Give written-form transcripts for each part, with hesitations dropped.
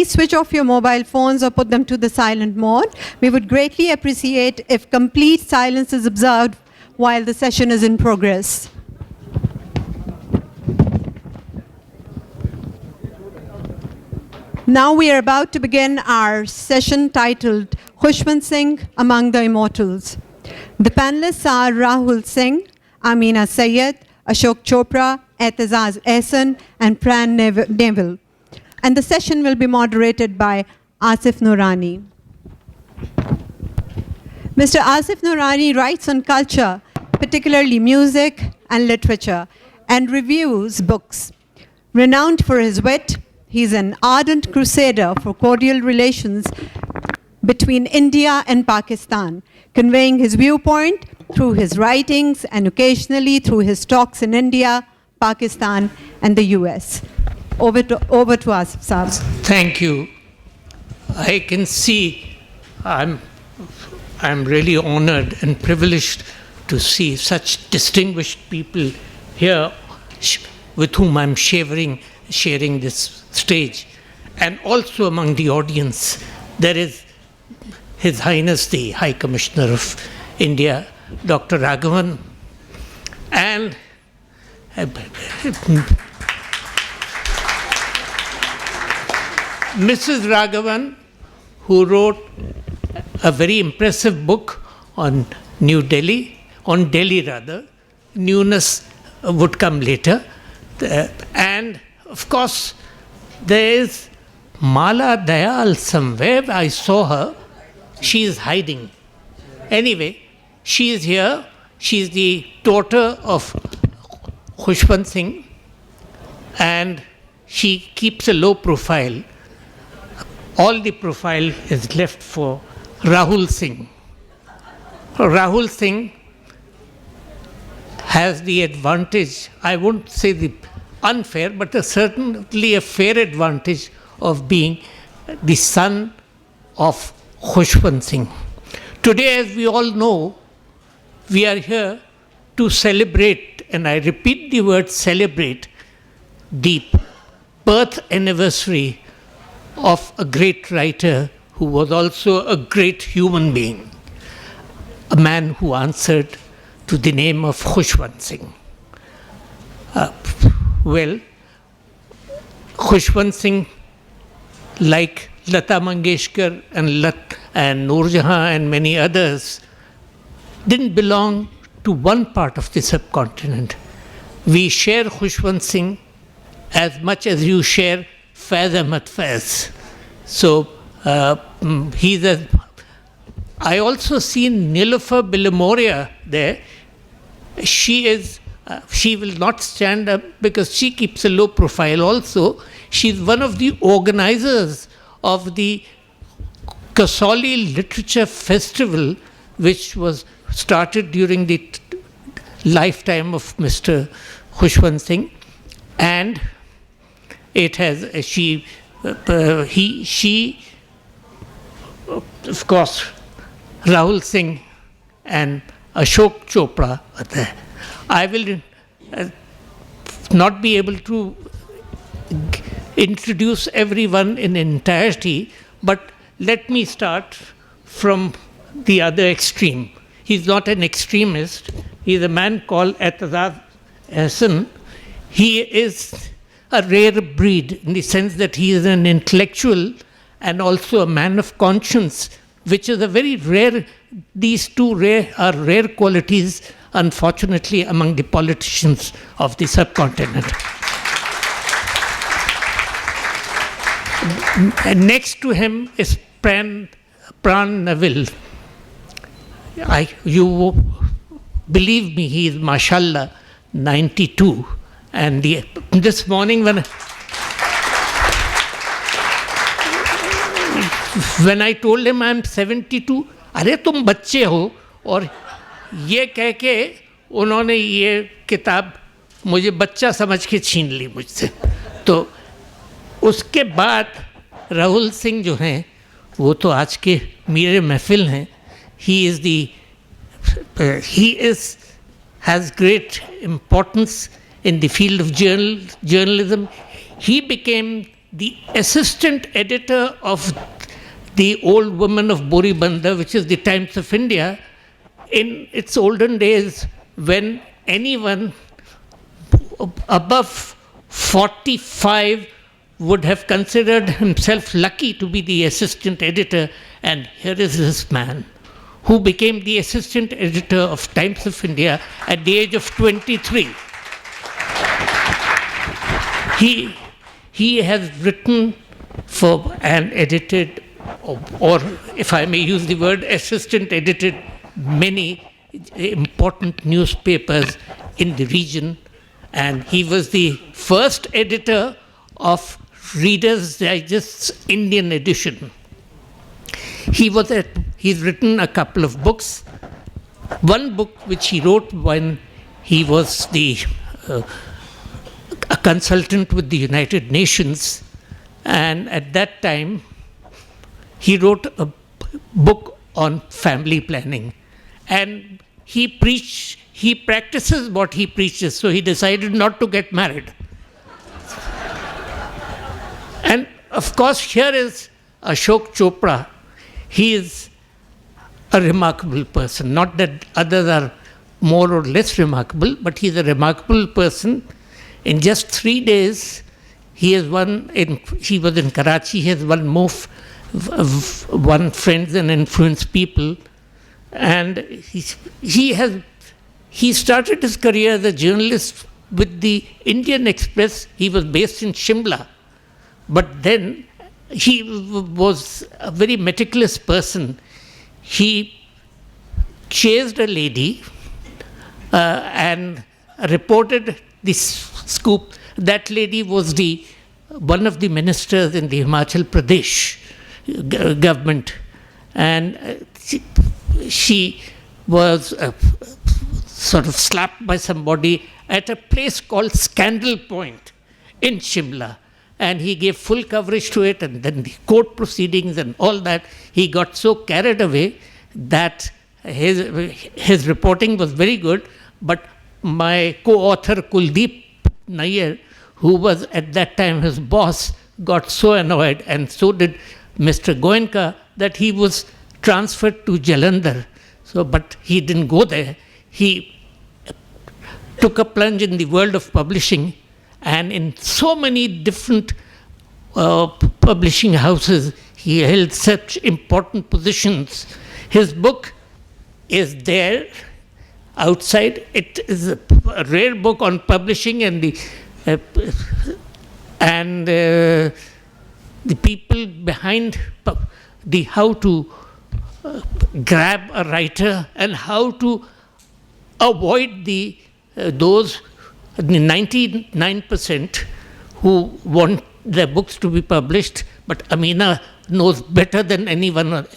please switch off your mobile phones or put them to the silent mode. We would greatly appreciate if complete silence is observed while the session is in progress. Now we are about to begin our session titled Khushwant Singh Among the Immortals. The panelists are Rahul Singh, Ameena Saiyid, Ashok Chopra, Aitzaz Ahsan, and Pran Nevile. And the session will be moderated by Asif Noorani. Mr. Asif Noorani writes on culture, particularly music and literature, and reviews books. Renowned for his wit, he's an ardent crusader for cordial relations between India and Pakistan, conveying his viewpoint through his writings and occasionally through his talks in India, Pakistan, and the US. Over to Asif Saab. Thank you. I can see I'm really honored and privileged to see such distinguished people here with whom I'm sharing this stage. And also among the audience, there is His Highness the High Commissioner of India, Dr. Raghavan, and Mrs. Raghavan, who wrote a very impressive book on Delhi rather. Newness would come later. And of course, there is Mala Dayal somewhere. I saw her. She is hiding. Anyway, she is here. She is the daughter of Khushwant Singh, and she keeps a low profile. All the profile is left for Rahul Singh. Rahul Singh has the advantage, I won't say the unfair, but certainly a fair advantage of being the son of Khushwant Singh. Today, as we all know, we are here to celebrate, and I repeat the word celebrate, the birth anniversary of a great writer who was also a great human being, a man who answered to the name of Khushwant Singh. Well, Khushwant Singh, like Lata Mangeshkar and Noor Jahan and many others, didn't belong to one part of the subcontinent. We share Khushwant Singh as much as you share Faiz Ahmad Faiz. So I also see Nilofer Bilamoria there. She will not stand up because she keeps a low profile also. She's one of the organizers of the Kasauli Literature Festival, which was started during the lifetime of Mr. Khushwant Singh. And it has, of course, Rahul Singh and Ashok Chopra are there. I will not be able to introduce everyone in entirety, but let me start from the other extreme. He's not an extremist. He's a man called Aitzaz Ahsan. He is a rare breed in the sense that he is an intellectual and also a man of conscience, which is a very rare, these two are rare qualities, unfortunately, among the politicians of the subcontinent. And next to him is Pran Nevile. You believe me, he is mashallah 92. And this morning when I told him I'm 72, अरे तुम बच्चे हो, और ये कह के उन्होंने ये किताब मुझे बच्चा समझ के छीन ली मुझसे. तो उसके बाद राहुल सिंह जो हैं वो तो आज के मेरे महफिल हैं. He has great importance in the field of journalism. He became the assistant editor of the Old Woman of Boribanda, which is the Times of India, in its olden days, when anyone above 45 would have considered himself lucky to be the assistant editor, and here is this man who became the assistant editor of Times of India at the age of 23. He has written for and edited, or if I may use the word, assistant edited many important newspapers in the region, and he was the first editor of Reader's Digest's Indian edition. He's written a couple of books. One book which he wrote when he was a consultant with the United Nations, and at that time he wrote a book on family planning, and he practices what he preaches, so he decided not to get married. And of course, here is Ashok Chopra. He is a remarkable person. Not that others are more or less remarkable, but he's a remarkable person. In just 3 days, he was in Karachi, he has won Friends and Influenced People. And he started his career as a journalist with the Indian Express. He was based in Shimla. But then he was a very meticulous person. He chased a lady and reported this scoop. That lady was one of the ministers in the Himachal Pradesh government. And she was sort of slapped by somebody at a place called Scandal Point in Shimla. And he gave full coverage to it, and then the court proceedings and all that. He got so carried away that his reporting was very good, but my co-author Kuldeep Nair, who was at that time his boss, got so annoyed, and so did Mr. Goenka, that he was transferred to Jalandhar. But he didn't go there. He took a plunge in the world of publishing, and in so many different publishing houses, he held such important positions. His book is there outside. It is a rare book on publishing, and the people behind how to grab a writer and how to avoid those 99% who want their books to be published. But Ameena knows better than anyone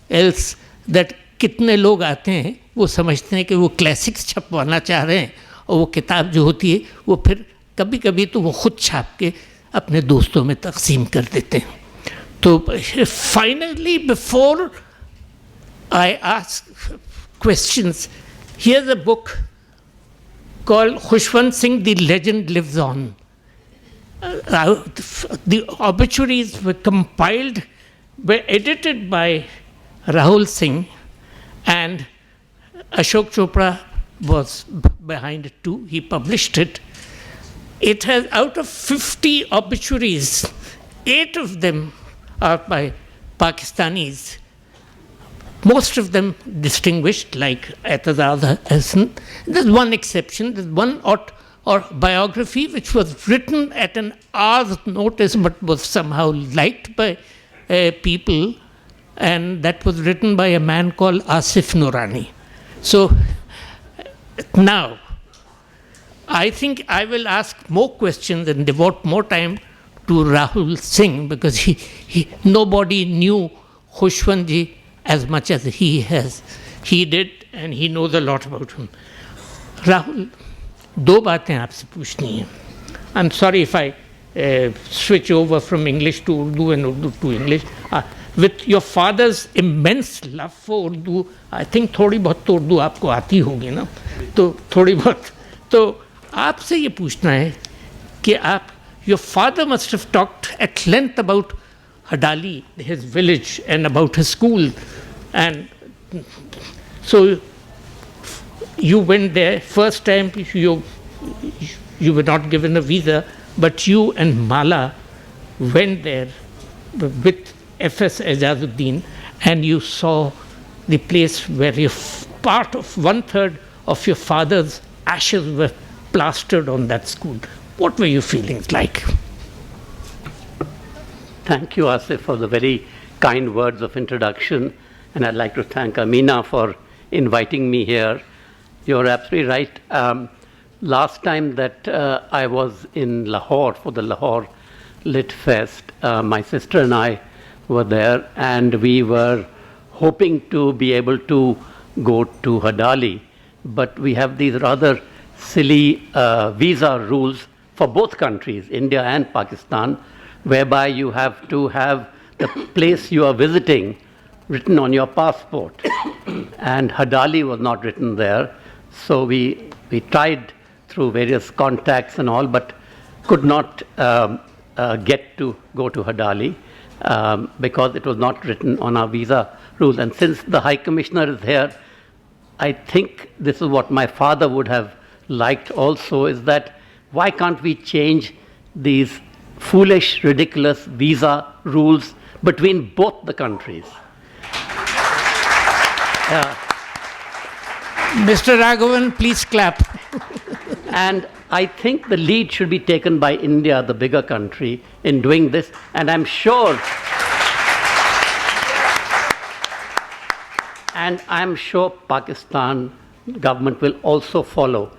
else that कितने लोग आते हैं वो समझते हैं कि वो classics छपवाना चाह रहे हैं, और वो किताब जो होती है वो फिर कभी कभी तो वो खुद छाप के अपने दोस्तों में तकसीम कर देते हैं. तो finally before I ask questions, here's a book called Khushwant Singh, The Legend Lives On. The obituaries were compiled, were edited by Rahul Singh, and Ashok Chopra was behind it too. He published it. It has, out of 50 obituaries, 8 of them are by Pakistanis. Most of them distinguished, like Aitzaz, Ahsan. There's one exception. There's one or biography which was written at an hour's notice but was somehow liked by people, and that was written by a man called Asif Noorani. So now, I think I will ask more questions and devote more time to Rahul Singh, because nobody knew Khushwant ji as much as he has. He did, and he knows a lot about him. Rahul, दो बातें आपसे पूछनी हैं. I'm sorry if I switch over from English to Urdu and Urdu to English. With your father's immense love for Urdu, I think थोड़ी बहुत तो उर्दू आपको आती होगी ना, तो थोड़ी बहुत. तो आपसे ये पूछना है कि आप, your father must have talked at length about Hadali, his village, and about his school. And so you went there. First time you were not given a visa, but you and Mala went there with F.S. Aitzaz, and you saw the place where part of 1/3 of your father's ashes were plastered on that school. What were your feelings like? Thank you, Asif, for the very kind words of introduction. And I'd like to thank Ameena for inviting me here. You're absolutely right. Last time that I was in Lahore for the Lahore Lit Fest, my sister and I were there, and we were hoping to be able to go to Hadali. But we have these rather silly visa rules for both countries, India and Pakistan, whereby you have to have the place you are visiting written on your passport. And Hadali was not written there. So we tried through various contacts and all, but could not get to go to Hadali because it was not written on our visa rules. And since the High Commissioner is here, I think this is what my father would have liked also, is that why can't we change these foolish, ridiculous visa rules between both the countries? Mr. Raghavan, please clap. And I think the lead should be taken by India, the bigger country, in doing this. And I'm sure Pakistan government will also follow.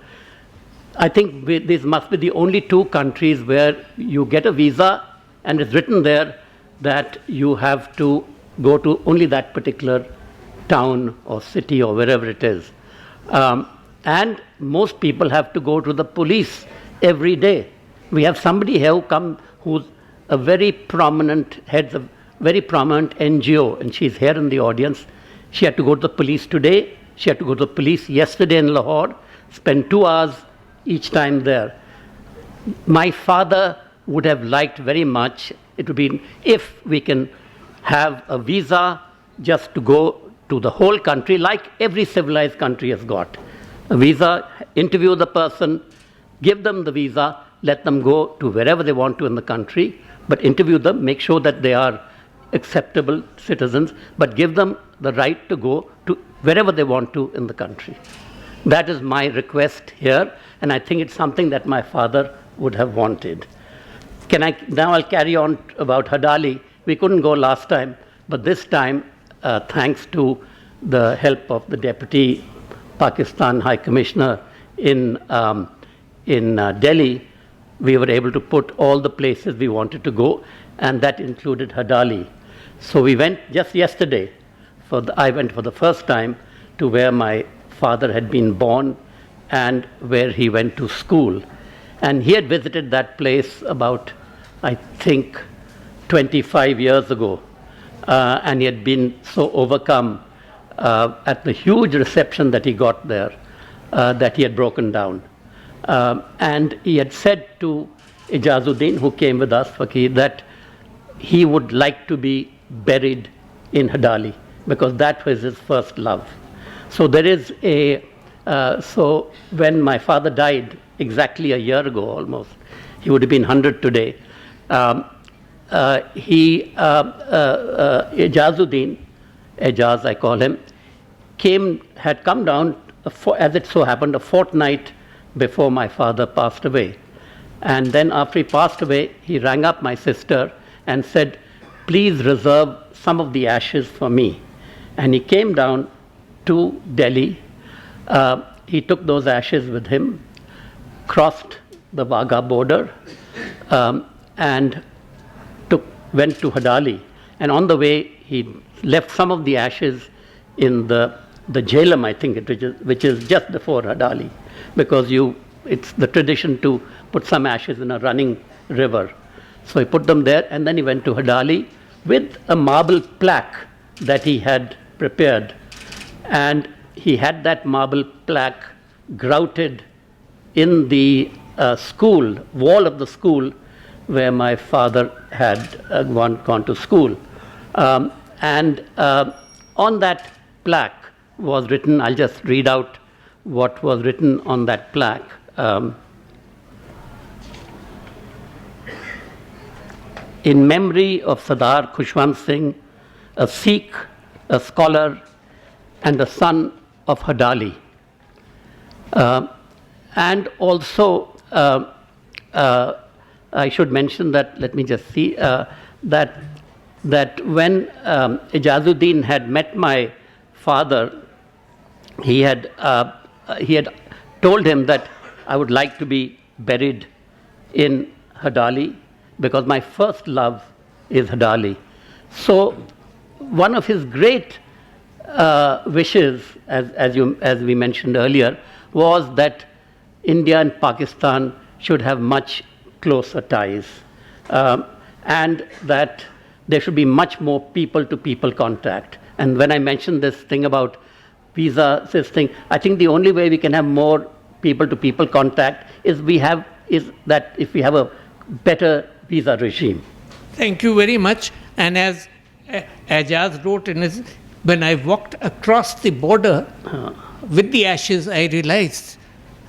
I think these must be the only two countries where you get a visa and it's written there that you have to go to only that particular town or city or wherever it is. And most people have to go to the police every day. We have somebody here who's a very prominent, heads a very prominent NGO, and she's here in the audience. She had to go to the police today. She had to go to the police yesterday in Lahore, spend 2 hours each time there. My father would have liked very much, it would be if we can have a visa just to go to the whole country, like every civilized country has got. A visa, interview the person, give them the visa, let them go to wherever they want to in the country, but interview them, make sure that they are acceptable citizens, but give them the right to go to wherever they want to in the country. That is my request here, and I think it's something that my father would have wanted. Now I'll carry on about Hadali. We couldn't go last time, but this time, thanks to the help of the Deputy Pakistan High Commissioner in Delhi, we were able to put all the places we wanted to go, and that included Hadali. So we went just yesterday. I went for the first time to where my father had been born and where he went to school. And he had visited that place about, I think, 25 years ago. And he had been so overcome at the huge reception that he got there that he had broken down. And he had said to Aitzaz, who came with us, Fakir, that he would like to be buried in Hadali because that was his first love. So there is so when my father died exactly a year ago almost, he would have been 100 today, Aitzaz I call him, had come down, as it so happened, a fortnight before my father passed away. And then after he passed away, he rang up my sister and said, please reserve some of the ashes for me. And he came down to Delhi. He took those ashes with him, crossed the Wagah border, and went to Hadali. And on the way, he left some of the ashes in the Jhelum, I think, which is just before Hadali, because it's the tradition to put some ashes in a running river. So he put them there, and then he went to Hadali with a marble plaque that he had prepared. And he had that marble plaque grouted in the school, wall of the school, where my father had gone to school. And on that plaque was written, I'll just read out what was written on that plaque. In memory of Sardar Khushwant Singh, a Sikh, a scholar, and a son of Hadali. And also, I should mention that, let me just see, that when Ijazuddin had met my father, he had told him that I would like to be buried in Hadali because my first love is Hadali. So one of his great wishes, as we mentioned earlier, was that India and Pakistan should have much closer ties, and that there should be much more people-to-people contact. And when I mentioned this thing about visa, this thing, I think the only way we can have more people-to-people contact is that if we have a better visa regime. Thank you very much. And as Aitzaz wrote in his, when I walked across the border with the ashes, I realized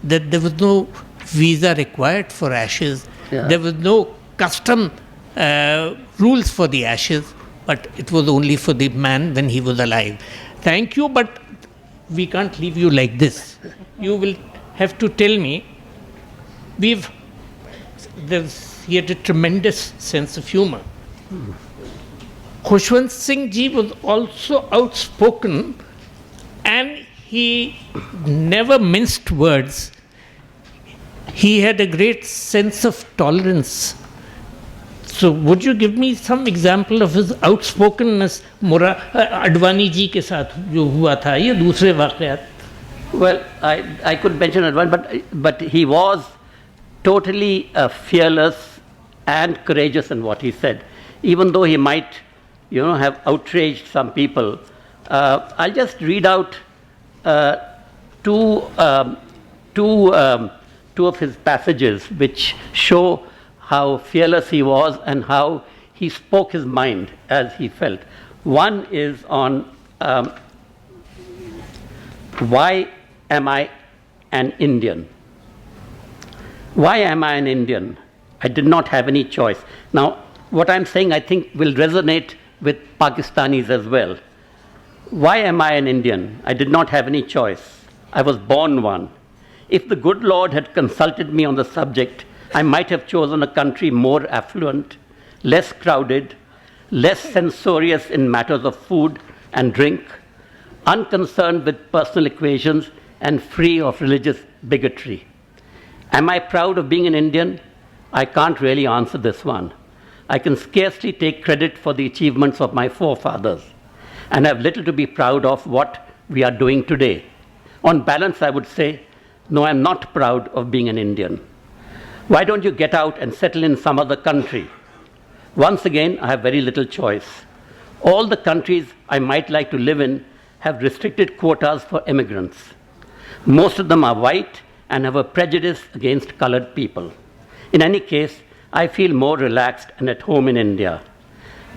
that there was no visa required for ashes. Yeah. There was no custom rules for the ashes, but it was only for the man when he was alive. Thank you, but we can't leave you like this. You will have to tell me. He had a tremendous sense of humor. Khushwant Singh ji was also outspoken, and he never minced words. He had a great sense of tolerance. So would you give me some example of his outspokenness? Advani ji ke saath jo hua tha, ye dusre waqiyat? Well, I could mention Advani, but he was totally fearless and courageous in what he said, even though he might, have outraged some people. I'll just read out two of his passages which show how fearless he was and how he spoke his mind as he felt. One is on why am I an Indian? Why am I an Indian? I did not have any choice. Now, what I'm saying, I think, will resonate with Pakistanis as well. Why am I an Indian? I did not have any choice. I was born one. If the good Lord had consulted me on the subject, I might have chosen a country more affluent, less crowded, less censorious in matters of food and drink, unconcerned with personal equations, and free of religious bigotry. Am I proud of being an Indian? I can't really answer this one. I can scarcely take credit for the achievements of my forefathers, and have little to be proud of what we are doing today. On balance, I would say, no, I'm not proud of being an Indian. Why don't you get out and settle in some other country? Once again, I have very little choice. All the countries I might like to live in have restricted quotas for immigrants. Most of them are white and have a prejudice against colored people. In any case, I feel more relaxed and at home in India.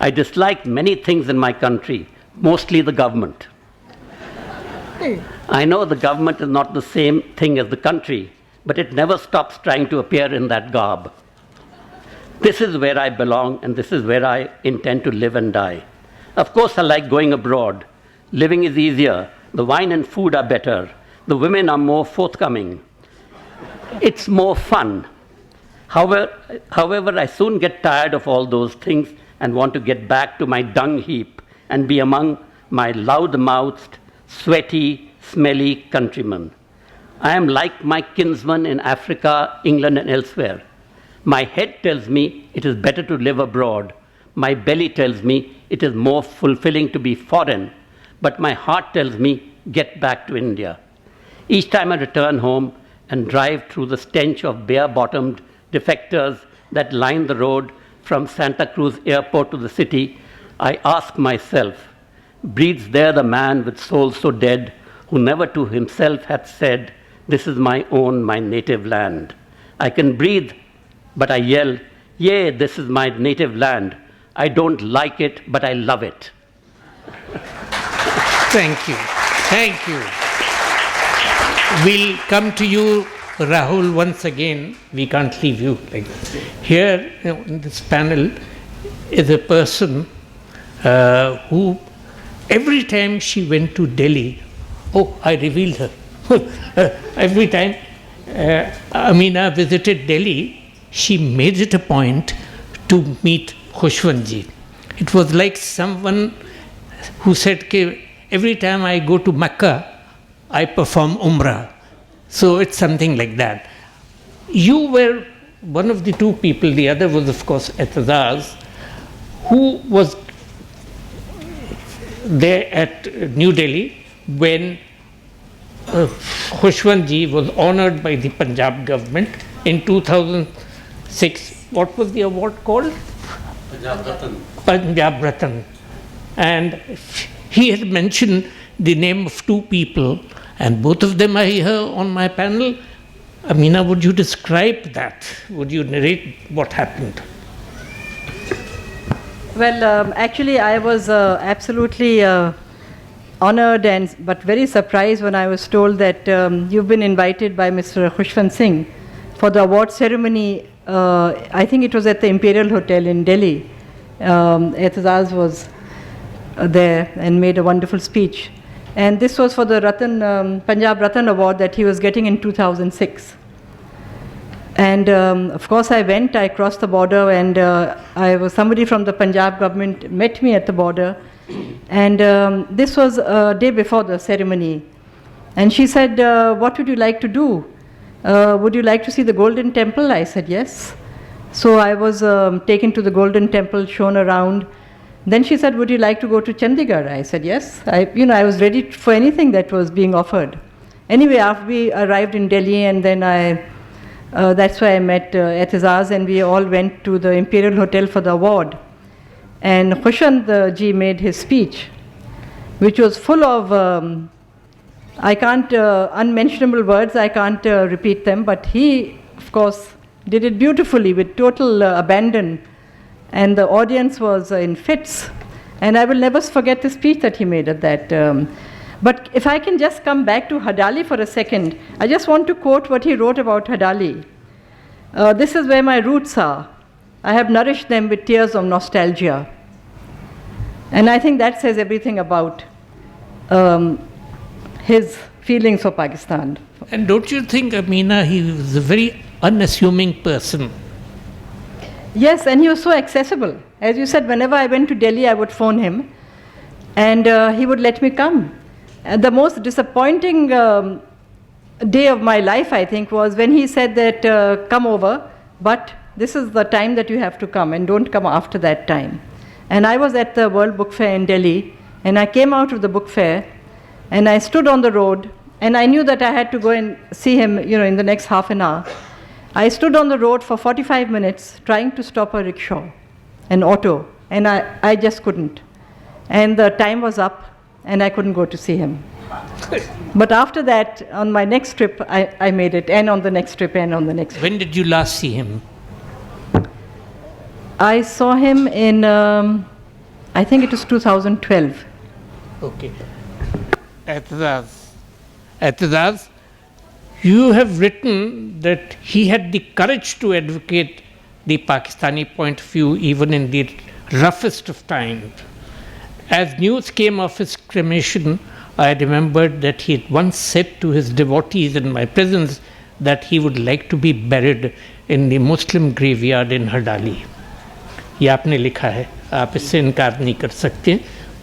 I dislike many things in my country, mostly the government. I know the government is not the same thing as the country, but it never stops trying to appear in that garb. This is where I belong, and this is where I intend to live and die. Of course, I like going abroad. Living is easier. The wine and food are better. The women are more forthcoming. It's more fun. However, I soon get tired of all those things and want to get back to my dung heap and be among my loud-mouthed, sweaty, smelly countrymen. I am like my kinsmen in Africa, England, and elsewhere. My head tells me it is better to live abroad. My belly tells me it is more fulfilling to be foreign. But my heart tells me, get back to India. Each time I return home and drive through the stench of bare-bottomed defectors that line the road from Santa Cruz airport to the city, I ask myself, breathes there the man with soul so dead, who never to himself hath said, this is my own, my native land. I can breathe, but I yell, Yea, this is my native land. I don't like it, but I love it. Thank you. Thank you. We'll come to you, Rahul, once again. We can't leave you like this. Here, in this panel, is a person who, every time she went to Delhi, I revealed her. Every time Ameena visited Delhi, she made it a point to meet Khushwant ji. It was like someone who said, every time I go to Mecca, I perform Umrah. So it's something like that. You were one of the two people, the other was, of course, Aitzaz, who was there at New Delhi when Khushwant ji was honored by the Punjab government in 2006. What was the award called? Punjab Ratan. Punjab Ratan. And he had mentioned the name of two people, and both of them are here on my panel. Ameena, would you describe that? Would you narrate what happened? Well, actually, I was absolutely honored but very surprised when I was told that you've been invited by Mr. Khushwant Singh for the award ceremony. I think it was at the Imperial Hotel in Delhi. Aitzaz was there and made a wonderful speech. And this was for the Punjab Ratan Award that he was getting in 2006. And of course I crossed the border, and somebody from the Punjab government met me at the border. And this was a day before the ceremony. And she said, what would you like to do? Would you like to see the Golden Temple? I said, yes. So I was taken to the Golden Temple, shown around. Then she said, would you like to go to Chandigarh? I said, yes. I was ready for anything that was being offered. Anyway, after we arrived in Delhi, and then that's where I met Aitzaz, and we all went to the Imperial Hotel for the award. And Khushwant ji made his speech, which was full of, unmentionable words. I can't repeat them, but he, of course, did it beautifully with total abandon. And the audience was in fits. And I will never forget the speech that he made at that. But if I can just come back to Hadali for a second, I just want to quote what he wrote about Hadali. This is where my roots are. I have nourished them with tears of nostalgia. And I think that says everything about his feelings for Pakistan. And don't you think, Ameena, he was a very unassuming person? Yes, and he was so accessible. As you said, whenever I went to Delhi, I would phone him, and he would let me come. And the most disappointing day of my life, I think, was when he said that, come over, but this is the time that you have to come, and don't come after that time. And I was at the World Book Fair in Delhi, and I came out of the book fair, and I stood on the road, and I knew that I had to go and see him, in the next half an hour. I stood on the road for 45 minutes trying to stop a rickshaw, an auto, and I just couldn't. And the time was up, and I couldn't go to see him. But after that, on my next trip, I made it, and on the next trip, and on the next trip. When did you last see him? I saw him in, I think it was 2012. Okay. Aitzaz, you have written that he had the courage to advocate the Pakistani point of view even in the roughest of times. As news came of his cremation, I remembered that he had once said to his devotees in my presence that he would like to be buried in the Muslim graveyard in Hadali. ये आपने लिखा है, आप इससे इनकार नहीं कर सकते,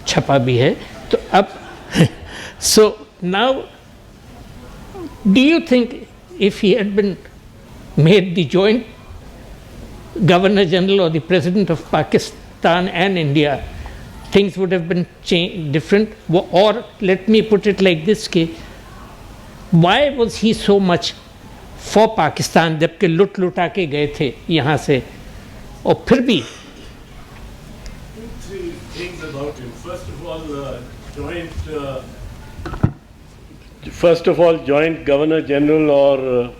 छपा भी है. तो अब, so now, do you think if he had been made the joint Governor General or the President of Pakistan and India, things would have been different? Or let me put it like this, why was he so much for Pakistan जबकि लुट लुटा के गए थे यहाँ से, और फिर भी? Three things about him. First of all, joint Governor General or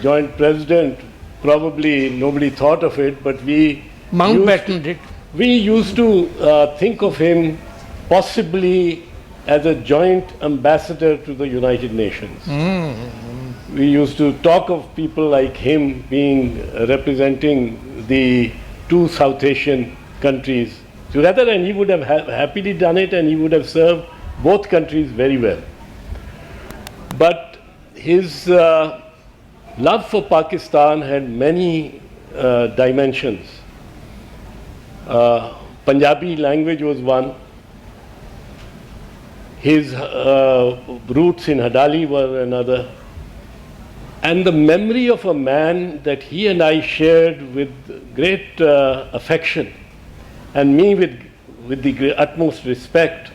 joint President probably nobody thought of it, but Mountbatten did. we used to think of him possibly as a joint ambassador to the United Nations. We used to talk of people like him being representing the two South Asian countries together, and he would have happily done it, and he would have served both countries very well. But his love for Pakistan had many dimensions. Punjabi language was one. His roots in Hadali were another. And the memory of a man that he and I shared with great affection, and me with the utmost respect,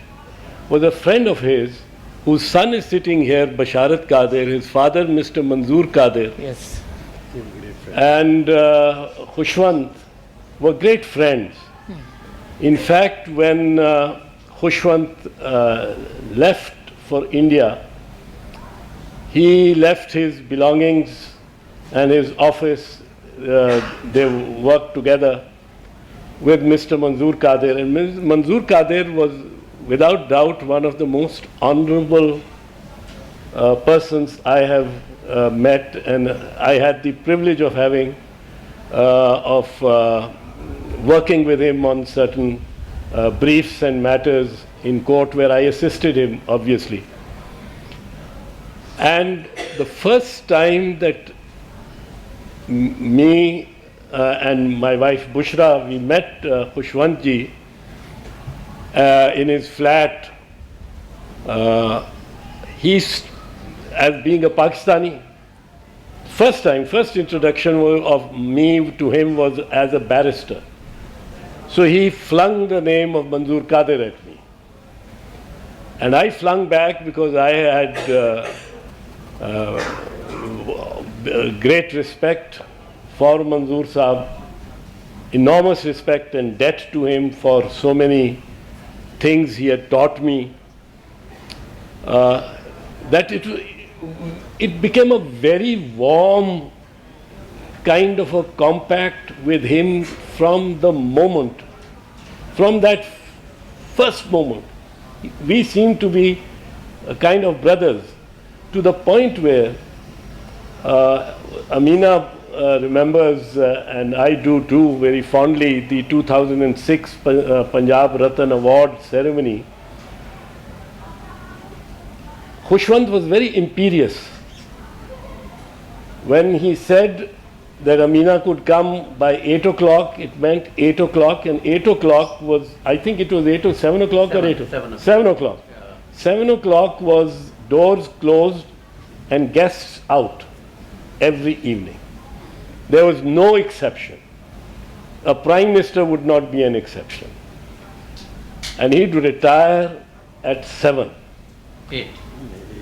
was a friend of his whose son is sitting here, Basharat Kadir, his father, Mr. Manzoor Kadir, Yes. and Khushwant were great friends. In fact, when Khushwant left for India, he left his belongings and his office. They worked together with Mr. Manzoor Kadir. And Manzoor Kadir was without doubt one of the most honorable persons I have met, and I had the privilege of working with him on certain briefs and matters in court where I assisted him, obviously. And the first time that me and my wife Bushra, we met Khushwant ji in his flat, he's, as being a Pakistani, first introduction of me to him was as a barrister. So he flung the name of Manzoor Kadir at me. And I flung back because I had great respect for Manzoor Saab, enormous respect and debt to him for so many things he had taught me, that it became a very warm kind of a compact with him from the moment, from that first moment. We seemed to be a kind of brothers, to the point where Ameena remembers, and I do too very fondly, the 2006 Punjab Ratan Award ceremony. Khushwant was very imperious. When he said that Ameena could come by 8 o'clock, it meant 8 o'clock, and 8 o'clock was, I think it was 7 o'clock or 8 o'clock? 7 o'clock. 7 o'clock was doors closed and guests out every evening. There was no exception. A prime minister would not be an exception. And he'd retire at 7. 8.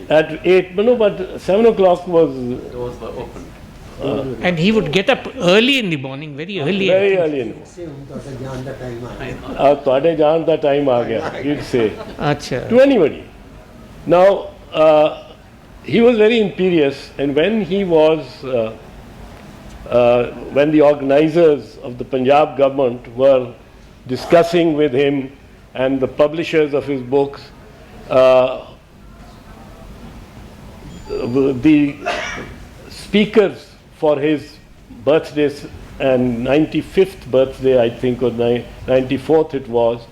At 8, no, but 7 o'clock was... Doors were open. And he would get up early in the morning, very early. Very early in the morning. Toade jaan da time aa gaya, he'd say. Acha. To anybody. Now, he was very imperious, and when he was, when the organizers of the Punjab government were discussing with him and the publishers of his books, the speakers for his birthdays and 95th birthday, I think, or 94th it was,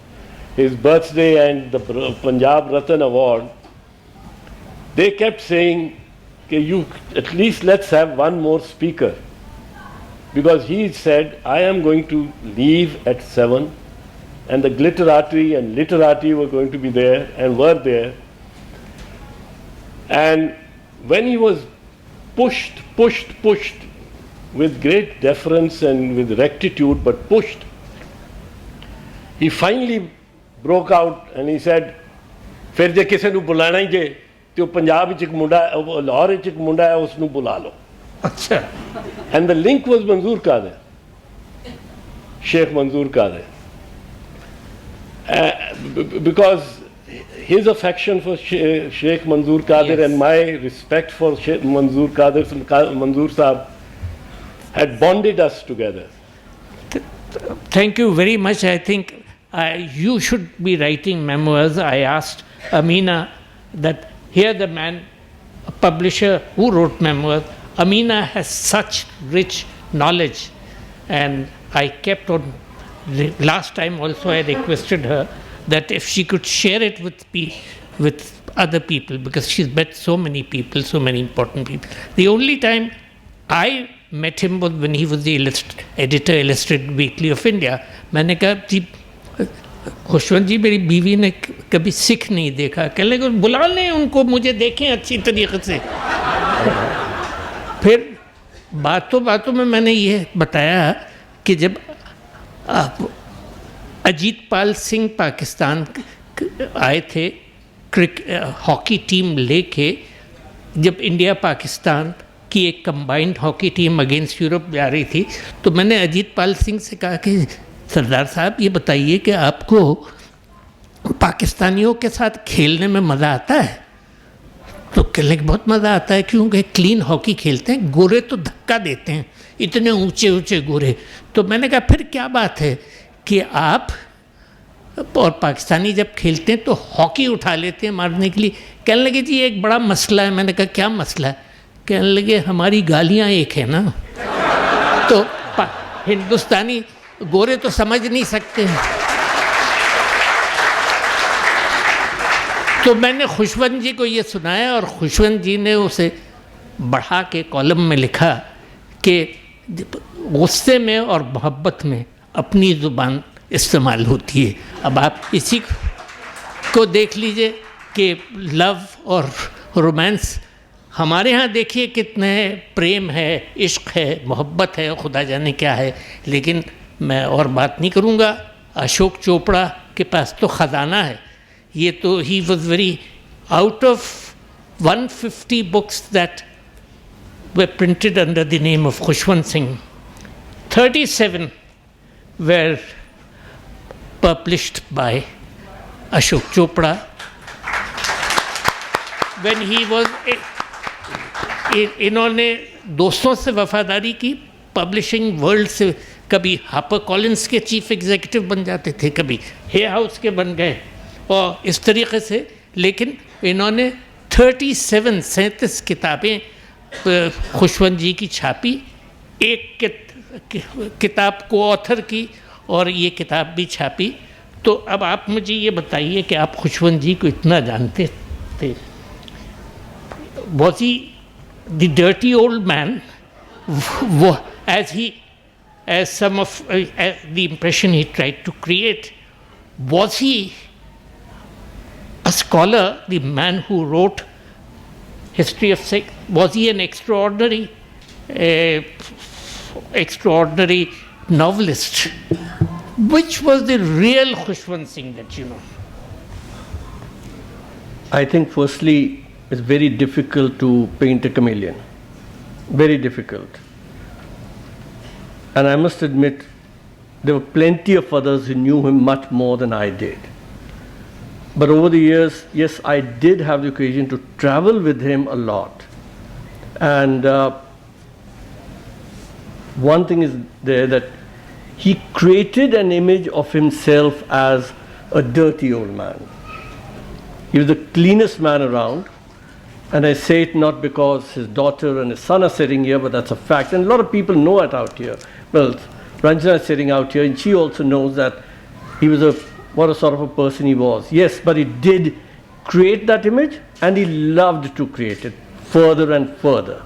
his birthday and the Punjab Ratan Award, they kept saying, okay, you at least let's have one more speaker. Because he said, I am going to leave at 7, and the glitterati and literati were going to be there and were there. And when he was pushed with great deference and with rectitude, but pushed, he finally broke out and he said, "Fir je kise nu bulana hi je, to Punjab vich ek munda, Lahore vich ek munda hai, usnu bula lo." Acha. And the link was Manzoor Kadir, Sheikh Manzoor Kadir. Because his affection for Sheikh Manzoor Kadir, yes, and my respect for Sheikh Manzoor Kadir, Manzoor Saab, had bonded us together. Thank you very much. I think you should be writing memoirs. I asked Ameena that here the man, a publisher who wrote memoirs. Ameena has such rich knowledge, and I kept on. Last time also I requested her that if she could share it with other people, because she's met so many people, so many important people. The only time I met him was when he was the editor, Illustrated Weekly of India. मैंने कहा जी खुशवंत जी मेरी बीवी ने कभी सिख नहीं देखा, कहने लगे बुला लें उनको, मुझे देखें अच्छी तरीके से। फिर बातों बातों में मैंने ये बताया कि जब अजीत पाल सिंह पाकिस्तान आए थे हॉकी टीम लेके, जब इंडिया पाकिस्तान की एक combined hockey team against Europe जा रही थी, तो मैंने अजीत पाल सिंह से कहा कि सरदार साहब ये बताइए कि आपको पाकिस्तानियों के साथ खेलने में मज़ा आता है? तो कहने लगे बहुत मज़ा आता है, क्योंकि क्लीन हॉकी खेलते हैं, गोरे तो धक्का देते हैं, इतने ऊंचे ऊंचे गोरे। तो मैंने कहा फिर क्या बात है कि आप और पाकिस्तानी जब खेलते हैं तो हॉकी उठा लेते हैं मारने के लिए? कहने लगे जी एक बड़ा मसला है। मैंने कहा क्या मसला है? कहने लगे हमारी गालियाँ एक है ना, तो हिंदुस्तानी गोरे तो समझ नहीं सकते हैं। तो मैंने खुशवंत जी को ये सुनाया और खुशवंत जी ने उसे बढ़ा के कॉलम में लिखा कि गुस्से में और मोहब्बत में अपनी ज़ुबान इस्तेमाल होती है। अब आप इसी को देख लीजिए कि लव और रोमांस हमारे यहाँ देखिए कितने प्रेम है, इश्क है, मोहब्बत है, खुदा जाने क्या है। लेकिन मैं और बात नहीं करूँगा। अशोक चोपड़ा के पास तो ख़जाना है। ये तो he was very out of 150 books that were printed under the name of Khushwant Singh, 37 were published by Ashok Chopra. When he was इन्होंने दोस्तों से वफादारी की, पब्लिशिंग वर्ल्ड से कभी हापर कॉलिंस के चीफ एग्जीक्यूटिव बन जाते थे, कभी हे हाउस के बन गए और इस तरीके से। लेकिन इन्होंने 37 किताबें खुशवंत जी की छापी, एक किताब को ऑथर की और ये किताब भी छापी। तो अब आप मुझे ये बताइए कि आप खुशवंत जी को इतना जानते थे, was he the dirty old man, as some of the impression he tried to create? Was he a scholar, the man who wrote history of sex? Was he an extraordinary novelist? Which was the real Khushwant Singh that you know? I think firstly it's very difficult to paint a chameleon. Very difficult. And I must admit there were plenty of others who knew him much more than I did. But over the years, yes, I did have the occasion to travel with him a lot. And one thing is there, that he created an image of himself as a dirty old man. He was the cleanest man around. And I say it not because his daughter and his son are sitting here, but that's a fact. And a lot of people know it out here. Well, Ranjana is sitting out here, and she also knows that he was what a sort of a person he was. Yes, but he did create that image, and he loved to create it further and further.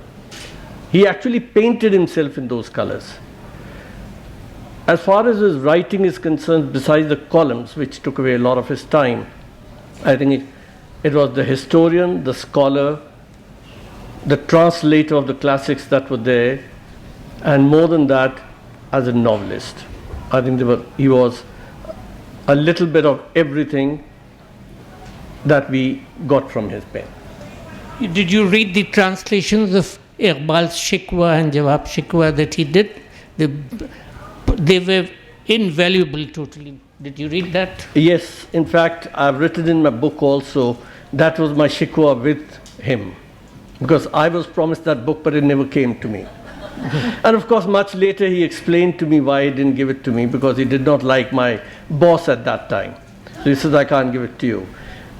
He actually painted himself in those colors. As far as his writing is concerned, besides the columns, which took away a lot of his time, I think it was the historian, the scholar, the translator of the classics that were there, and more than that, as a novelist. I think he was a little bit of everything that we got from his pen. Did you read the translations of Iqbal's Shikwa and Jawab Shikwa that he did? They were invaluable totally. Did you read that? Yes, in fact, I've written in my book also, that was my shikwa with him. Because I was promised that book, but it never came to me. And of course, much later he explained to me why he didn't give it to me, because he did not like my boss at that time. So he says, I can't give it to you.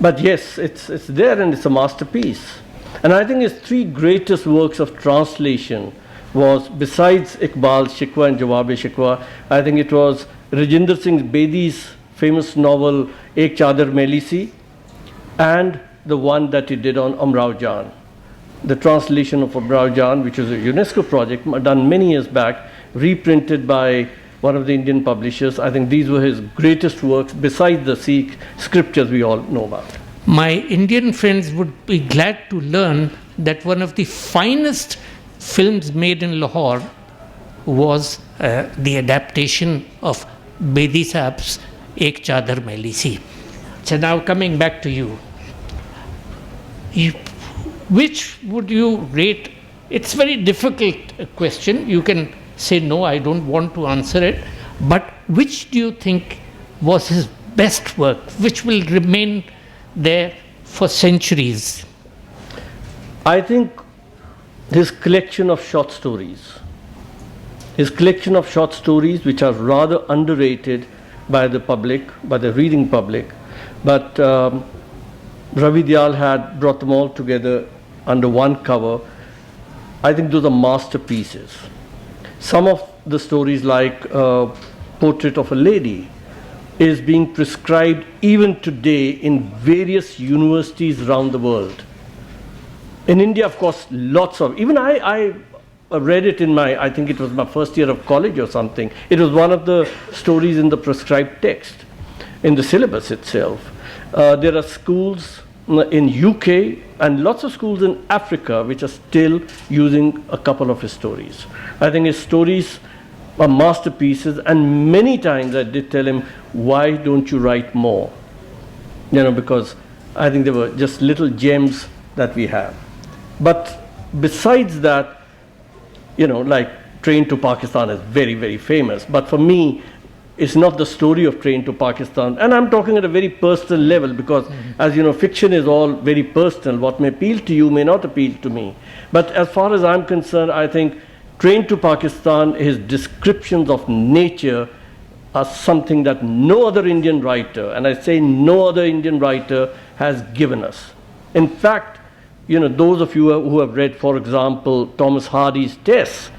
But yes, it's there and it's a masterpiece. And I think his three greatest works of translation was, besides Iqbal's Shikwa and Jawab-e-Shikwa, I think it was Rajinder Singh Bedi's famous novel Ek Chadar Maili Si, and the one that he did on Amrao Jan. The translation of Amrao Jan, which was a UNESCO project done many years back, reprinted by one of the Indian publishers. I think these were his greatest works, besides the Sikh scriptures we all know about. My Indian friends would be glad to learn that one of the finest films made in Lahore was the adaptation of Bedi Saab's Ek Chadar Maili Si. So now coming back to you. Which would you rate? It's very difficult question. You can say, no, I don't want to answer it. But which do you think was his best work, which will remain there for centuries? I think his collection of short stories. His collection of short stories, which are rather underrated by the public, by the reading public. But Ravi Dayal had brought them all together under one cover. I think those are masterpieces. Some of the stories, like Portrait of a Lady, is being prescribed even today in various universities around the world. In India, of course, lots of, even I read it in my, I think it was my first year of college or something. It was one of the stories in the prescribed text, in the syllabus itself. There are schools in UK and lots of schools in Africa which are still using a couple of his stories. I think his stories are masterpieces, and many times I did tell him, why don't you write more? You know, because I think they were just little gems that we have. But besides that, you know, like Train to Pakistan is very, very famous. But for me, it's not the story of Train to Pakistan. And I'm talking at a very personal level, because as you know, fiction is all very personal. What may appeal to you may not appeal to me. But as far as I'm concerned, I think Train to Pakistan, his descriptions of nature are something that no other Indian writer, and I say no other Indian writer, has given us. In fact, you know, those of you who have read, for example, Thomas Hardy's Tess,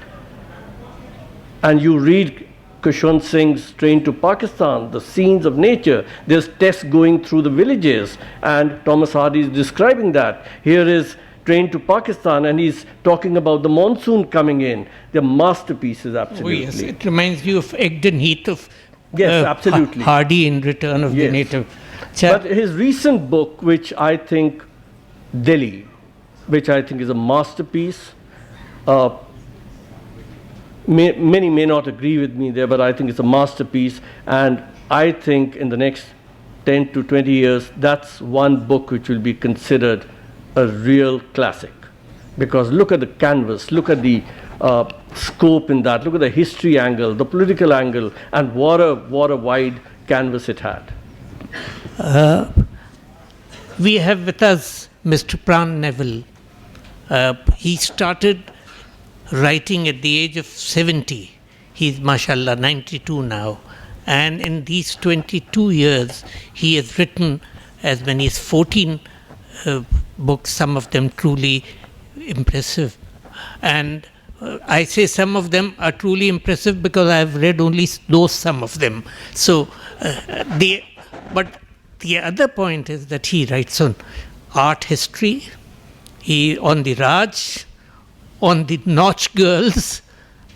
and you read Khushwant Singh's Train to Pakistan, the scenes of nature, there's Tess going through the villages, and Thomas Hardy is describing that. Here is Train to Pakistan, and he's talking about the monsoon coming in. They're masterpieces, absolutely. Oh, yes, it reminds you of Egdon Heath of yes, absolutely. Hardy in Return of the Native. But his recent book, which I think, Delhi, which I think is a masterpiece, many may not agree with me there, but I think it's a masterpiece, and I think in the next 10 to 20 years, that's one book which will be considered a real classic. Because look at the canvas, look at the scope in that, look at the history angle, the political angle, and what a wide canvas it had. We have with us Mr. Pran Nevile. He started writing at the age of 70. He's, mashallah, 92 now. And in these 22 years, he has written as many as 14 books, some of them truly impressive. And I say some of them are truly impressive because I have read only those some of them. So, but the other point is that he writes on art history, on the Raj, on the Notch girls,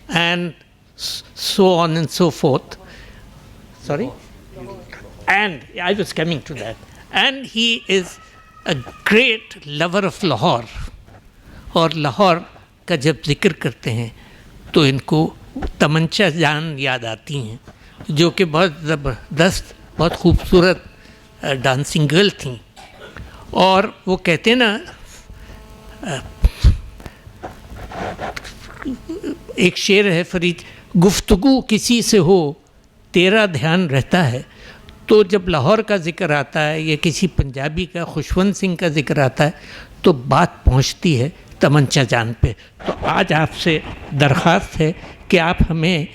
and so on and so forth. Sorry? And I was coming to that. And he is a great lover of Lahore. और लाहौर का जब जिक्र करते हैं तो इनको तमंचा जान याद आती हैं, जो कि बहुत ज़बरदस्त, बहुत खूबसूरत डांसिंग गर्ल थी. और वो कहते हैं ना, एक शेर है फरीद, गुफ्तगू किसी से हो तेरा ध्यान रहता है. तो जब लाहौर का जिक्र आता है या किसी पंजाबी का, खुशवंत सिंह का जिक्र आता है, तो बात पहुंचती है तमंचा जान पे। तो आज आपसे दरख्वास्त है कि आप हमें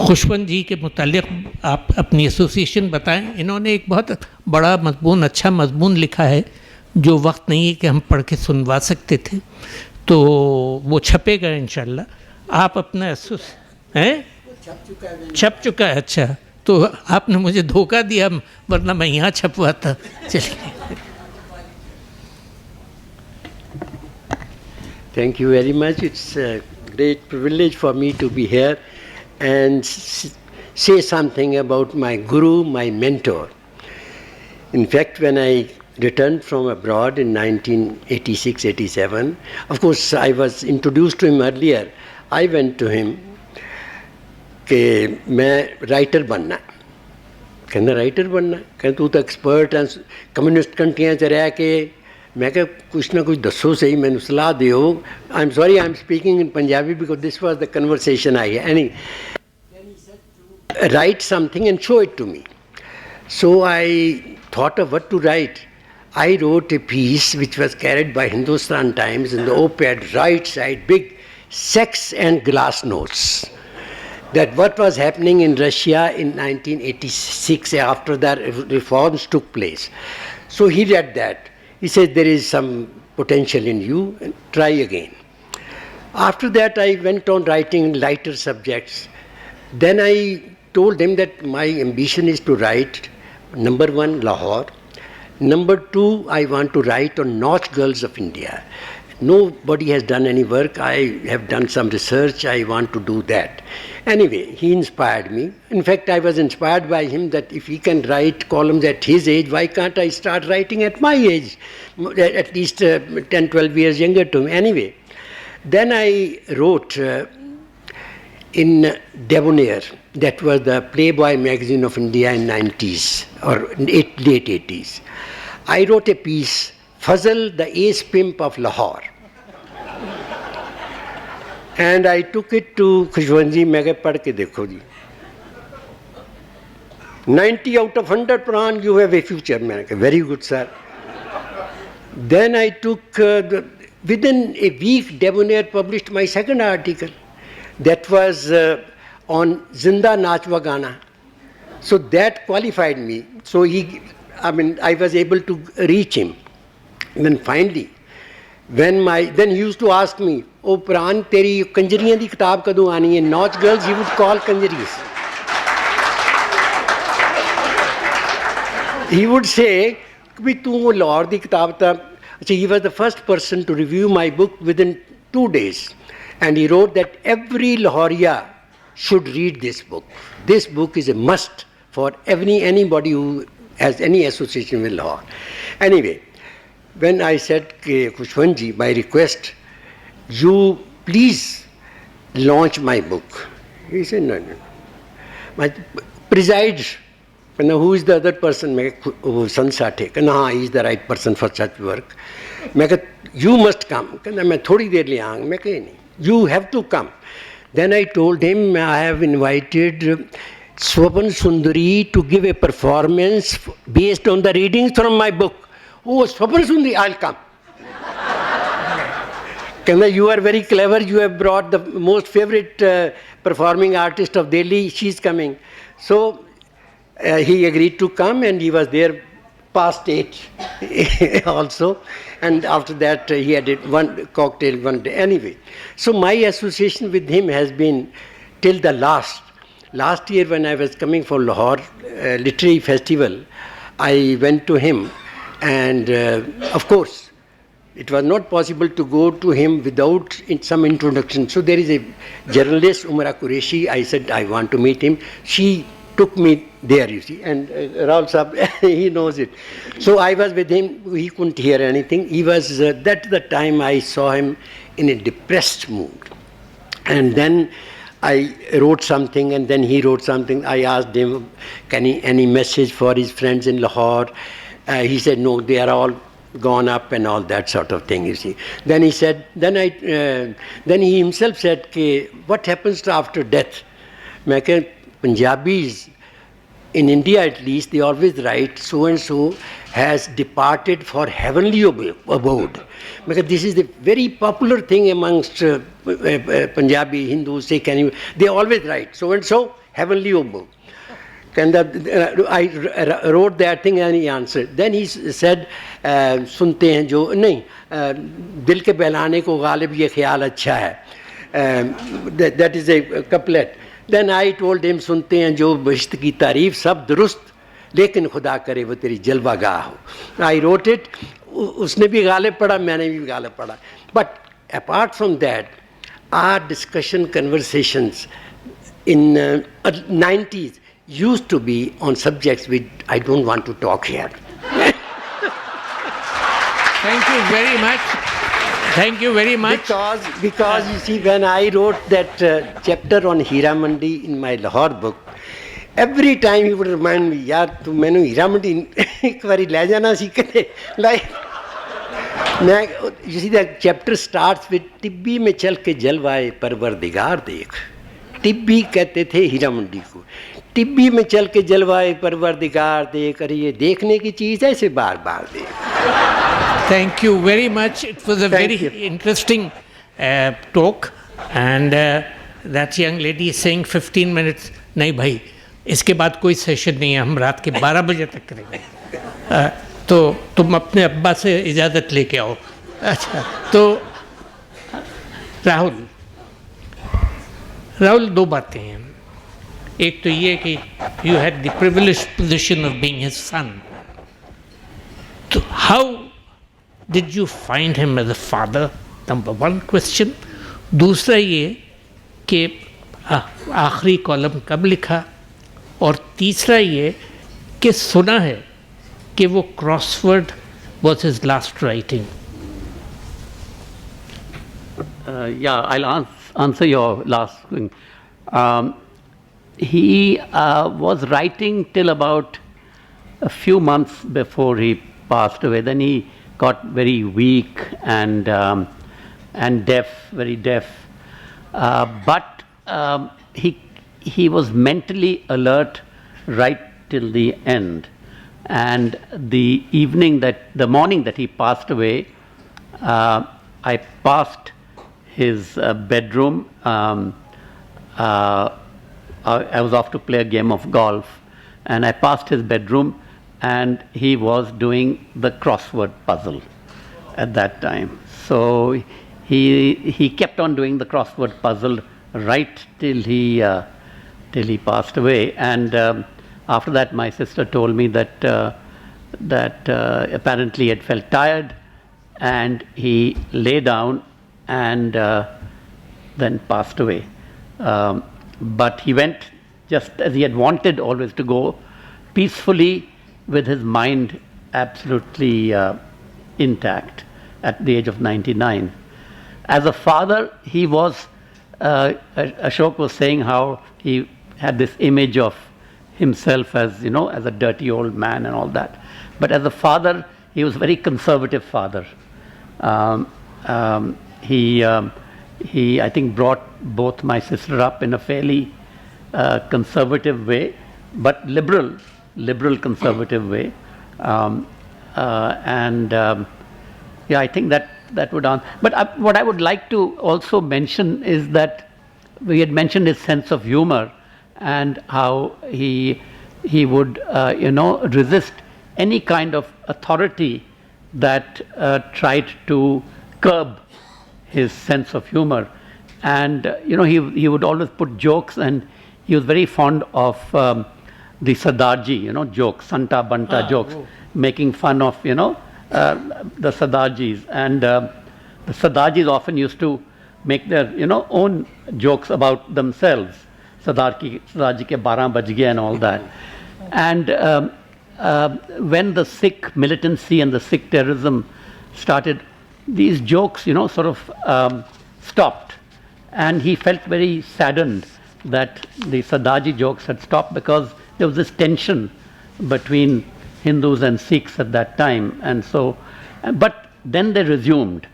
खुशवंत जी के मुतालिक आप अपनी एसोसिएशन बताएं। इन्होंने एक बहुत बड़ा मजमून, अच्छा मजमून लिखा है जो वक्त नहीं है कि हम पढ़ के सुनवा सकते थे, तो वो छपेगा इंशाल्लाह। आप अपना हैं छप चुका है, अच्छा, तो आपने मुझे धोखा दिया, वरना मैं यहाँ छपवाता। चलिए। Thank you very much. It's a great privilege for me to be here and say something about my guru, my mentor. In fact, when I returned from abroad in 1986-87, of course I was introduced to him earlier. I went to him कि मैं writer बनना, कहना writer बनना, कहना तू तो expert है communist कंट्रियां च रह के। मैं कहा कुछ ना कुछ दसो सही, मैंने सलाह दियो। I am sorry, I am speaking in Punjabi because this was the conversation I any write something and show it to me. So I thought of what to write. I wrote a piece which was carried by Hindustan Times in the op-ed right side, big sex and glass notes. That what was happening in Russia in 1986 after the reforms took place. So he read that. He said there is some potential in you and try again. After that I went on writing lighter subjects. Then I told him that my ambition is to write, number one, Lahore. Number two, I want to write on North Girls of India. Nobody has done any work. I have done some research. I want to do that. Anyway, he inspired me. In fact, I was inspired by him that if he can write columns at his age, why can't I start writing at my age? At least 10, 12 years younger to me. Anyway, then I wrote in Debonair, that was the Playboy magazine of India in 90s or late 80s. I wrote a piece, Fazal, the ace pimp of Lahore. And I took it to Khushwant ji, मैं कहा पढ़ के देखो जी. 90 out of 100 Pran, you have a future. मैंने कहा very good sir. Then I took, within a week, Debonair published my second article. That was on Zinda Nachwa Gana. So that qualified me. So I was able to reach him. And then finally, then he used to ask me, "Oh Pran, teri kanjariyan di kitab kadu aani hai?" North girls he would call kanjaris. He would say, "Bhi tu wo Lahore di kitab ta." So he was the first person to review my book within 2 days. And he wrote that every Lahoria should read this book. This book is a must for anybody who has any association with Lahore. Anyway, when I said, Khushwant ji, by request, you please launch my book. He said, no. My preside, who is the other person? Sansate. He is the right person for such work. You must come. You have to come. Then I told him I have invited Swapan Sundari to give a performance based on the readings from my book. Oh, Swapan Sundari, I'll come. You are very clever. You have brought the most favorite performing artist of Delhi. She's coming. So he agreed to come, and he was there past 8 also. And after that, he had one cocktail one day. Anyway, so my association with him has been till the last. Last year when I was coming for Lahore Literary Festival, I went to him. And of course, it was not possible to go to him without some introduction. So there is a journalist, Umara Qureshi. I said, I want to meet him. She took me there, you see, and Rahul Sahab, he knows it. So I was with him, he couldn't hear anything. He was, that's the time I saw him in a depressed mood. And then I wrote something, and then he wrote something. I asked him, any message for his friends in Lahore? He said, no, they are all gone up and all that sort of thing, you see. Then he said, then he himself said, what happens after death? Punjabis in India at least, they always write so and so has departed for heavenly abode. Because this is a very popular thing amongst Punjabi, Hindus, Sikh, they always write so and so heavenly abode. And I wrote that thing and he answered. Then he said, सुनते हैं जो नहीं दिल के बहलाने को गालिब ये ख्याल अच्छा है. That is a couplet. Then I told him, सुनते हैं जो बहिश्त की तारीफ सब दुरुस्त लेकिन खुदा करे वो तेरी जलवागाह हो. I wrote it. उसने भी गालिब पढ़ा, मैंने भी गालिब पढ़ा. But apart from that, our discussion conversations in 90s used to be on subjects which I don't want to talk here. Thank you very much. Thank you very much. Because you see, when I wrote that chapter on Hira Mandi in my Lahore book, every time he would remind me, yaar, tu mainu Hira Mandi ek bari le jana si kade. Like, you see, that chapter starts with Tibbi mein chal ke jalwaye parwardigar dekh. Tibbi कहते थे हीरा मंडी को, टिब्बी में चल के जलवाए परवरदिगार देख, अरे ये देखने की चीज़ है, इसे बार बार देख. Thank you very much. It was a very interesting talk, and that young lady is saying 15 minutes. नहीं भाई, इसके बाद कोई सेशन नहीं है, हम रात के 12 बजे तक करेंगे. तो तुम अपने अब्बा से इजाज़त लेके आओ. अच्छा, तो राहुल दो बातें हैं. एक तो ये कि you had the privileged position of being his son. So how did you find him as a father? Number one question. दूसरा ये कि आखिरी कॉलम कब लिखा, और तीसरा ये कि सुना है कि वो crossword was his last writing. Yeah, I'll answer your last thing. He was writing till about a few months before he passed away. Then he got very weak and deaf, very deaf. But he was mentally alert right till the end. And the morning that he passed away, I passed his bedroom. I was off to play a game of golf, and I passed his bedroom, and he was doing the crossword puzzle at that time. So he kept on doing the crossword puzzle right till he passed away. And after that, my sister told me that apparently he had felt tired, and he lay down and then passed away. But he went just as he had wanted always to go, peacefully, with his mind absolutely intact at the age of 99. As a father, he was, Ashok was saying how he had this image of himself as, as a dirty old man and all that. But as a father, he was a very conservative father. He, I think, brought both my sister up in a fairly conservative way, but liberal conservative way. Yeah, I think that would answer. But what I would like to also mention is that we had mentioned his sense of humor and how he would, resist any kind of authority that tried to curb his sense of humor. And he would always put jokes, and he was very fond of the Sardarji, jokes, Santa Banta jokes, making fun of the Sardarjis. And the Sardarjis often used to make their own jokes about themselves, Sardarji ke 12 baj gaye and all that. And when the Sikh militancy and the Sikh terrorism started, these jokes, sort of stopped. And he felt very saddened that the Sardarji jokes had stopped, because there was this tension between Hindus and Sikhs at that time. And so, but then they resumed.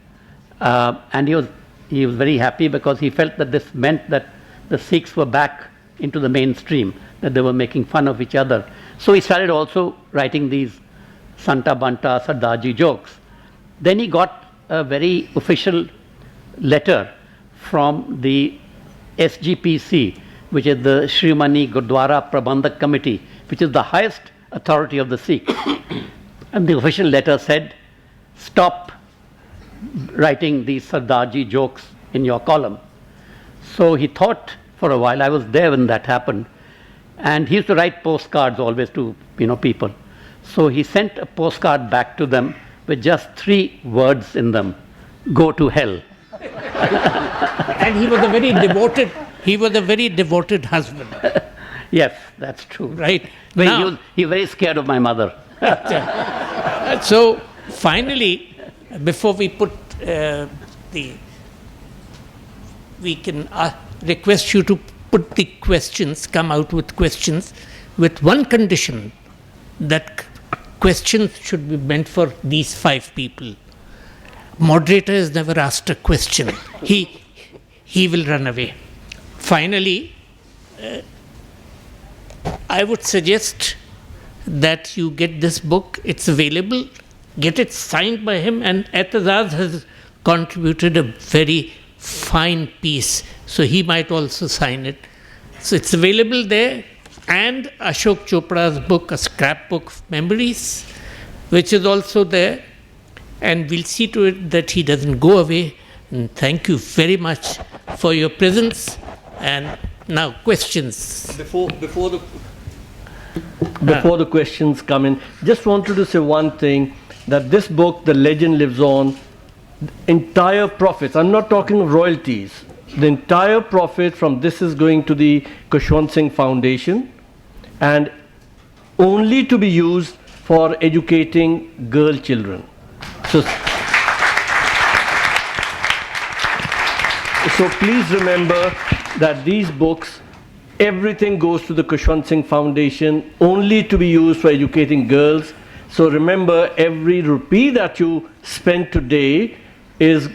And he was very happy, because he felt that this meant that the Sikhs were back into the mainstream, that they were making fun of each other. So he started also writing these Santa Banta, Sardaji jokes. Then he got a very official letter from the SGPC, which is the Shrimani Gurdwara Prabandhak Committee, which is the highest authority of the Sikhs. And the official letter said, stop writing these Sardaji jokes in your column. So he thought for a while. I was there when that happened. And he used to write postcards always to people. So he sent a postcard back to them with just 3 words in them: go to hell. And he was a very devoted husband. Yes, that's true. Right. He Now, was very scared of my mother. so finally, before we put we can request you to put the questions, come out with questions, with one condition, that questions should be meant for these 5 people. Moderator has never asked a question. He will run away. Finally, I would suggest that you get this book. It's available. Get it signed by him. And Aitzaz has contributed a very fine piece, so he might also sign it. So it's available there. And Ashok Chopra's book, A Scrapbook of Memories, which is also there. And we'll see to it that he doesn't go away. And thank you very much for your presence. And now questions. Before the questions come in, just wanted to say one thing, that this book, The Legend Lives On, entire profits, I'm not talking of royalties, the entire profit from this is going to the Khushwant Singh Foundation and only to be used for educating girl children. So please remember that these books, everything goes to the Khushwant Singh Foundation, only to be used for educating girls. So remember, every rupee that you spend today is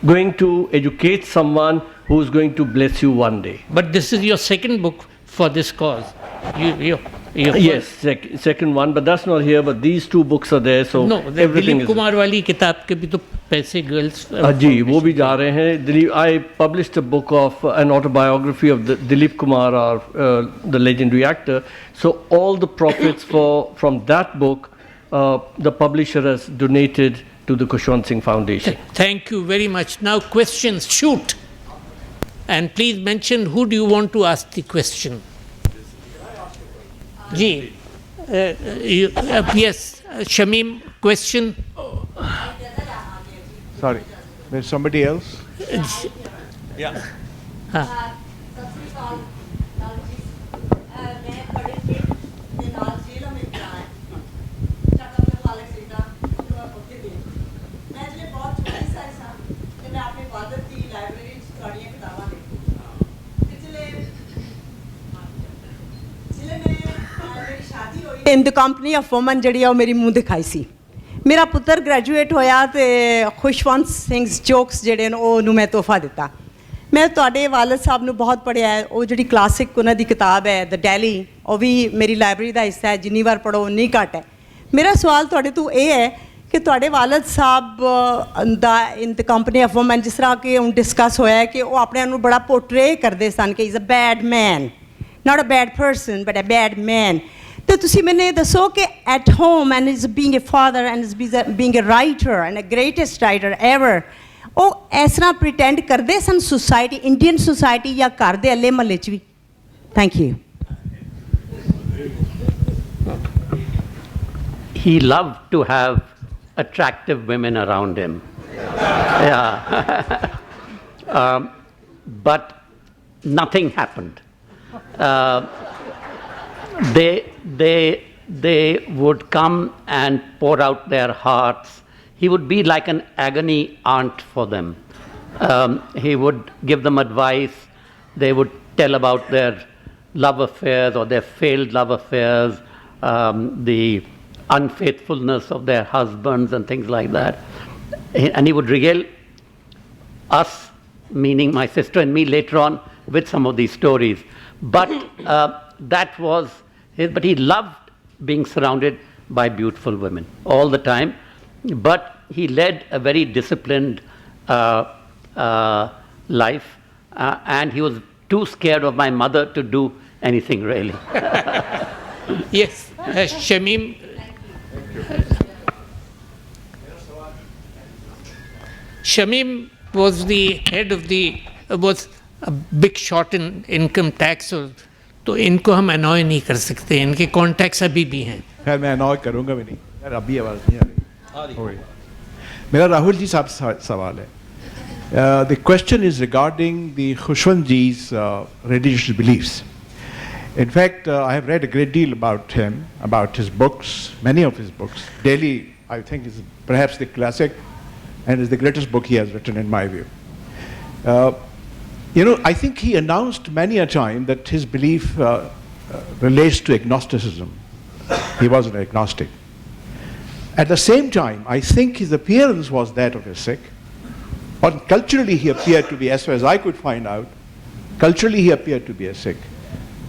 going to educate someone who is going to bless you one day. But this is your second book for this cause. Yes, second one, but that's not here. But these 2 books are there, so no, everything Dilip is. Kumar वाली किताब के भी तो पैसे girls. जी, वो भी जा रहे हैं. Dilip, I published a book of an autobiography of Dilip Kumar, the legendary actor. So all the profits from that book, the publisher has donated to the Khushwant Singh Foundation. Thank you very much. Now questions, shoot. And please mention who do you want to ask the question. Ji, yes, Shamim, question. Sorry, there's somebody else? Yeah. In the company of women ਜਿਹੜੀ ਆ ਉਹ ਮੇਰੀ ਮੂੰਹ ਦਿਖਾਈ ਸੀ ਮੇਰਾ ਪੁੱਤਰ graduate ਹੋਇਆ ਤੇ ਖੁਸ਼ਵੰਤ ਸਿੰਘ ਜੋਕਸ ਜਿਹੜੇ ਨੇ ਉਹਨੂੰ ਮੈਂ ਤੋਹਫਾ ਦਿੱਤਾ ਮੈਂ ਤੁਹਾਡੇ ਵਾਲਦ ਸਾਹਿਬ ਨੂੰ ਬਹੁਤ ਪੜ੍ਹਿਆ ਹੈ ਉਹ ਜਿਹੜੀ ਕਲਾਸਿਕ ਉਹਨਾਂ ਦੀ ਕਿਤਾਬ ਹੈ ਦ ਡੈਲੀ ਉਹ ਵੀ ਮੇਰੀ ਲਾਇਬ੍ਰੇਰੀ ਦਾ ਹਿੱਸਾ ਹੈ ਜਿੰਨੀ ਵਾਰ ਪੜ੍ਹੋ ਉਨੀ ਘੱਟ ਹੈ ਮੇਰਾ ਸਵਾਲ ਤੁਹਾਡੇ ਤੋਂ ਇਹ ਹੈ ਕਿ ਤੁਹਾਡੇ ਵਾਲਦ ਸਾਹਿਬ ਦਾ ਇਨ ਦ ਕੰਪਨੀ ਆਫ ਵੂਮਨ ਜਿਸ ਤਰ੍ਹਾਂ ਕਿ ਹੁਣ ਡਿਸਕਸ ਹੋਇਆ ਹੈ ਕਿ ਉਹ ਆਪਣੇ ਆਪ ਨੂੰ ਬੜਾ ਪੋਰਟਰੇ ਕਰਦੇ ਸਨ ਕਿ is a bad man not a bad person but a bad man तो तुसी मैंने दसो कि at home and as being a father and as being a writer and a greatest writer ever ਉਹ ਇਸ ਤਰ੍ਹਾਂ pretend ਕਰਦੇ ਸਨ society Indian society ਜਾਂ ਘਰ ਦੇ ਅੱਲੇ ਮਹੱਲੇ 'ਚ ਵੀ thank you. He loved to have attractive women around him. Yeah. But nothing happened. They would come and pour out their hearts. He would be like an agony aunt for them. He would give them advice. They would tell about their love affairs or their failed love affairs, the unfaithfulness of their husbands and things like that. And he would regale us, meaning my sister and me later on, with some of these stories. But that was his, but he loved being surrounded by beautiful women all the time. But he led a very disciplined life, and he was too scared of my mother to do anything really. Yes, Shamim. Shamim was the head of was a big shot in income tax, तो इनको हम annoy नहीं कर सकते, इनके contacts अभी भी हैं. खैर मैं annoy करूँगा भी नहीं, यार अभी आवाज़ नहीं आ रही. मेरा राहुल जी साहब सवाल है. The question is regarding the Khushwant ji's religious beliefs. In fact, I have read a great deal about him, about his books, many of his books. Delhi, I think, is perhaps the classic and is the greatest book he has written in my view. I think he announced many a time that his belief relates to agnosticism. He was an agnostic. At the same time, I think his appearance was that of a Sikh. Or culturally he appeared to be, as far as I could find out, culturally he appeared to be a Sikh.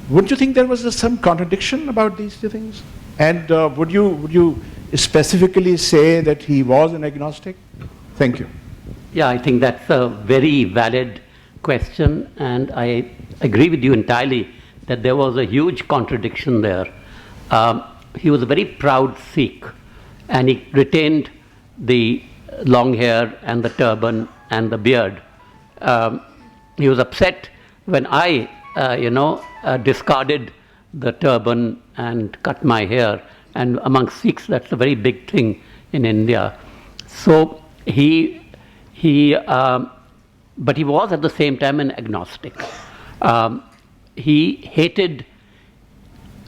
Wouldn't you think there was some contradiction about these two things? And would you specifically say that he was an agnostic? Thank you. Yeah, I think that's a very valid question, and I agree with you entirely that there was a huge contradiction there. He was a very proud Sikh, and he retained the long hair and the turban and the beard. He was upset when I, discarded the turban and cut my hair, and among Sikhs that's a very big thing in India. So but he was at the same time an agnostic. He hated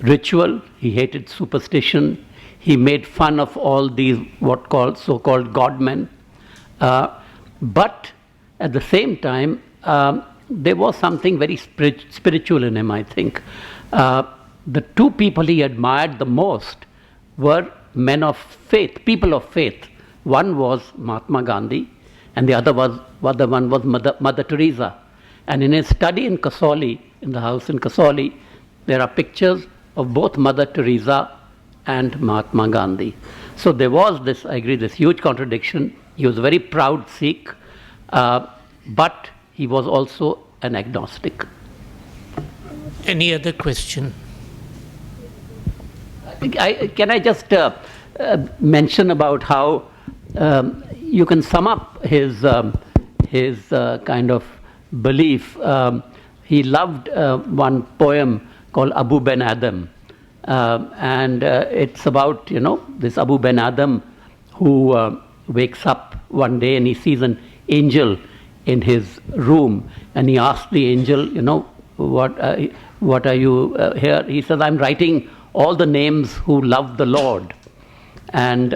ritual, he hated superstition, he made fun of all these so-called godmen. But at the same time, there was something very spiritual in him, I think. The two people he admired the most were men of faith, people of faith. One was Mahatma Gandhi, and the other one was Mother Teresa. And in his study in Kasauli, in the house in Kasauli, there are pictures of both Mother Teresa and Mahatma Gandhi. So there was this, I agree, this huge contradiction. He was a very proud Sikh, but he was also an agnostic. Any other question? Can I just mention about how you can sum up his kind of belief. He loved one poem called Abu Ben Adam, and it's about this Abu Ben Adam who wakes up one day and he sees an angel in his room, and he asks the angel, what are you here? He says, I'm writing all the names who love the Lord. And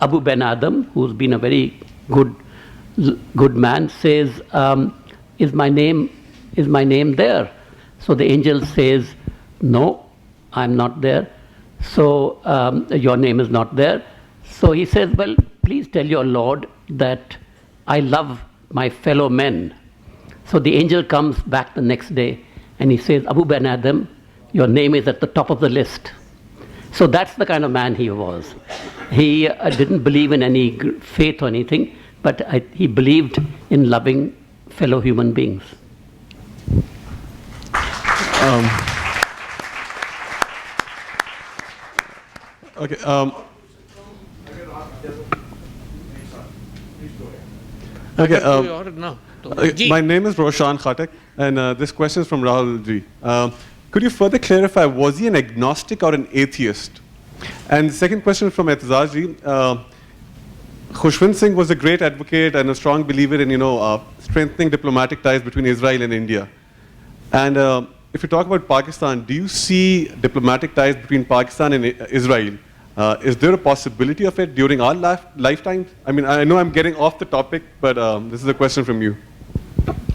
Abu Ben Adam, who's been a very good man, says, is my name there? So the angel says, no, I'm not there. So your name is not there. So he says, well, please tell your Lord that I love my fellow men. So the angel comes back the next day and he says, Abu Ben Adam, your name is at the top of the list. So that's the kind of man he was. He didn't believe in any faith or anything, but he believed in loving fellow human beings. Okay. My name is Roshan Khatak, and this question is from Rahul ji. Could you further clarify, was he an agnostic or an atheist? And the second question from Aitzaz ji. Khushwant Singh was a great advocate and a strong believer in strengthening diplomatic ties between Israel and India. And if you talk about Pakistan, do you see diplomatic ties between Pakistan and Israel? Is there a possibility of it during our lifetime? I mean, I know I'm getting off the topic, but this is a question from you.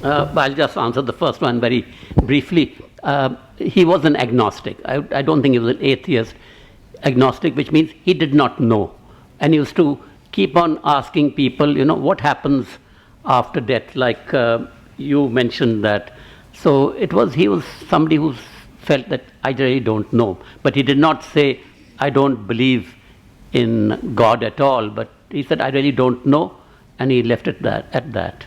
I'll just answer the first one very briefly. He was an agnostic. I don't think he was an atheist. Agnostic, which means he did not know. And he used to keep on asking people, what happens after death? Like you mentioned that So he was somebody who felt that I really don't know. But he did not say, I don't believe in God at all. But he said, I really don't know. And he left it at that.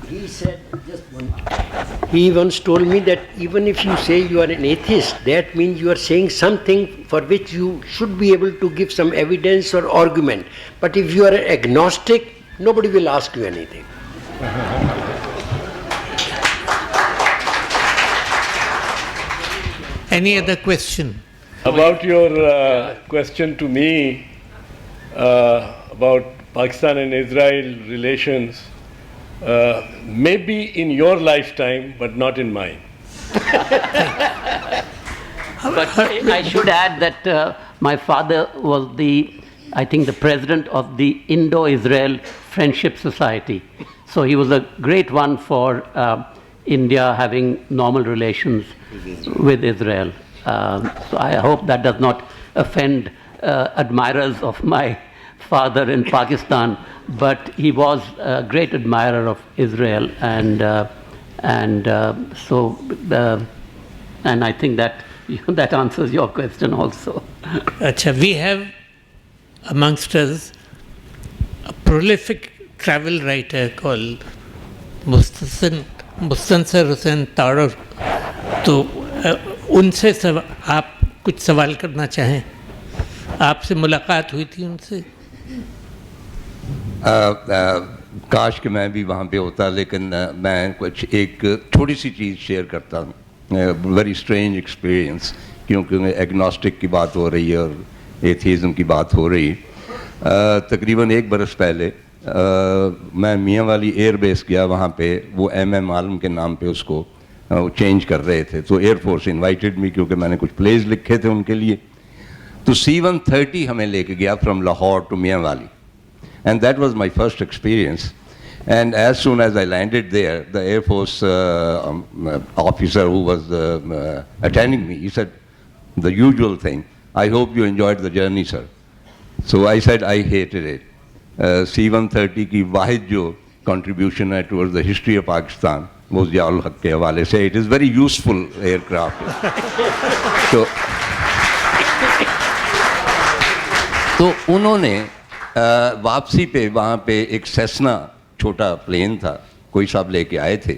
He said, he once told me that even if you say you are an atheist, that means you are saying something for which you should be able to give some evidence or argument. But if you are an agnostic, nobody will ask you anything. Any other question? About your question to me about Pakistan and Israel relations, maybe in your lifetime, but not in mine. But I should add that my father was I think the president of the Indo-Israel Friendship Society. So he was a great one for India having normal relations with Israel. So I hope that does not offend admirers of my father in Pakistan, but he was a great admirer of Israel, and I think that that answers your question also. Achha, we have amongst us a prolific travel writer called Mustansir Hussain Taro. तो उनसे आप कुछ सवाल करना चाहें? आपसे मुलाकात हुई थी उनसे? काश कि मैं भी वहाँ पे होता, लेकिन मैं कुछ एक छोटी सी चीज़ शेयर करता हूँ. वेरी स्ट्रेंज एक्सपीरियंस, क्योंकि एग्नोस्टिक की बात हो रही है और एथिज़म की बात हो रही. तकरीबन 1 बरस पहले मैं मियाँ वाली एयर बेस गया. वहाँ पे वो MM आलम के नाम पे उसको चेंज कर रहे थे, तो एयरफोर्स इनवाइटेड मी, क्योंकि मैंने कुछ प्लेज लिखे थे उनके लिए. तो C-130 हमें लेके गया फ्रॉम लाहौर टू मियाँ वाली. And that was my first experience. And as soon as I landed there, the Air Force officer who was attending me, he said, the usual thing, I hope you enjoyed the journey, sir. So I said, I hated it. C-130 की वाहिद जो contribution है towards the history of Pakistan, वो ज़ियाउल हक़ के हवाले से, it is very useful aircraft. तो उन्होंने वापसी पे वहाँ पे एक सेस्ना छोटा प्लेन था, कोई साहब लेके आए थे.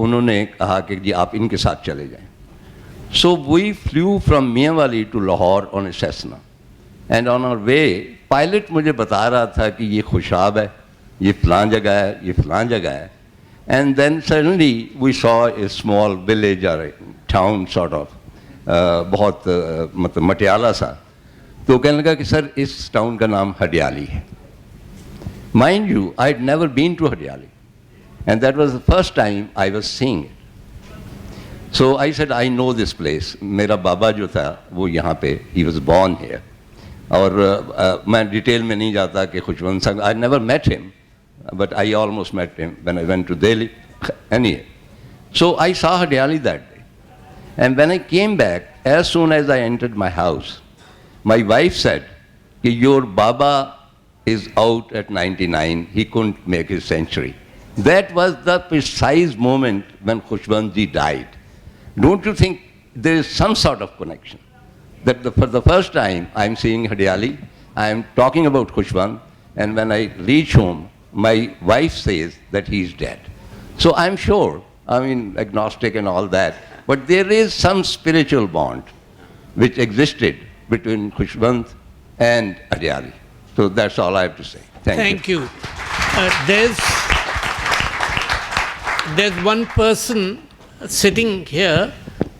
उन्होंने कहा कि जी आप इनके साथ चले जाएं. So we flew from Mianwali to Lahore on a Cessna, and on our way, pilot मुझे बता रहा था कि ये खुशाब है, ये फलां जगह है, ये फलां जगह है. And then suddenly we saw a small village or a town sort of, बहुत मतलब मटियाला सा. तो कहने लगा कि सर इस टाउन का नाम हडियाली है. Mind you, I had never been to Hadiali, and that was the first time I was seeing it. So I said, I know this place. मेरा बाबा जो था वो यहाँ पे, he was born here. और मैं डिटेल में नहीं जाता कि Khushwant Singh, I never met him, but I almost met him when I went to Delhi. Anyway, so I saw Hadiali that day, and when I came back, as soon as I entered my house, my wife said, your Baba is out at 99, he couldn't make his century. That was the precise moment when Khushwant ji died. Don't you think there is some sort of connection? That for the first time I'm seeing Hadiali, I'm talking about Khushwant, and when I reach home, my wife says that he's dead. So I'm sure, I mean, agnostic and all that, but there is some spiritual bond which existed between Khushwant and Hadiali. So that's all I have to say. Thank you. There's one person sitting here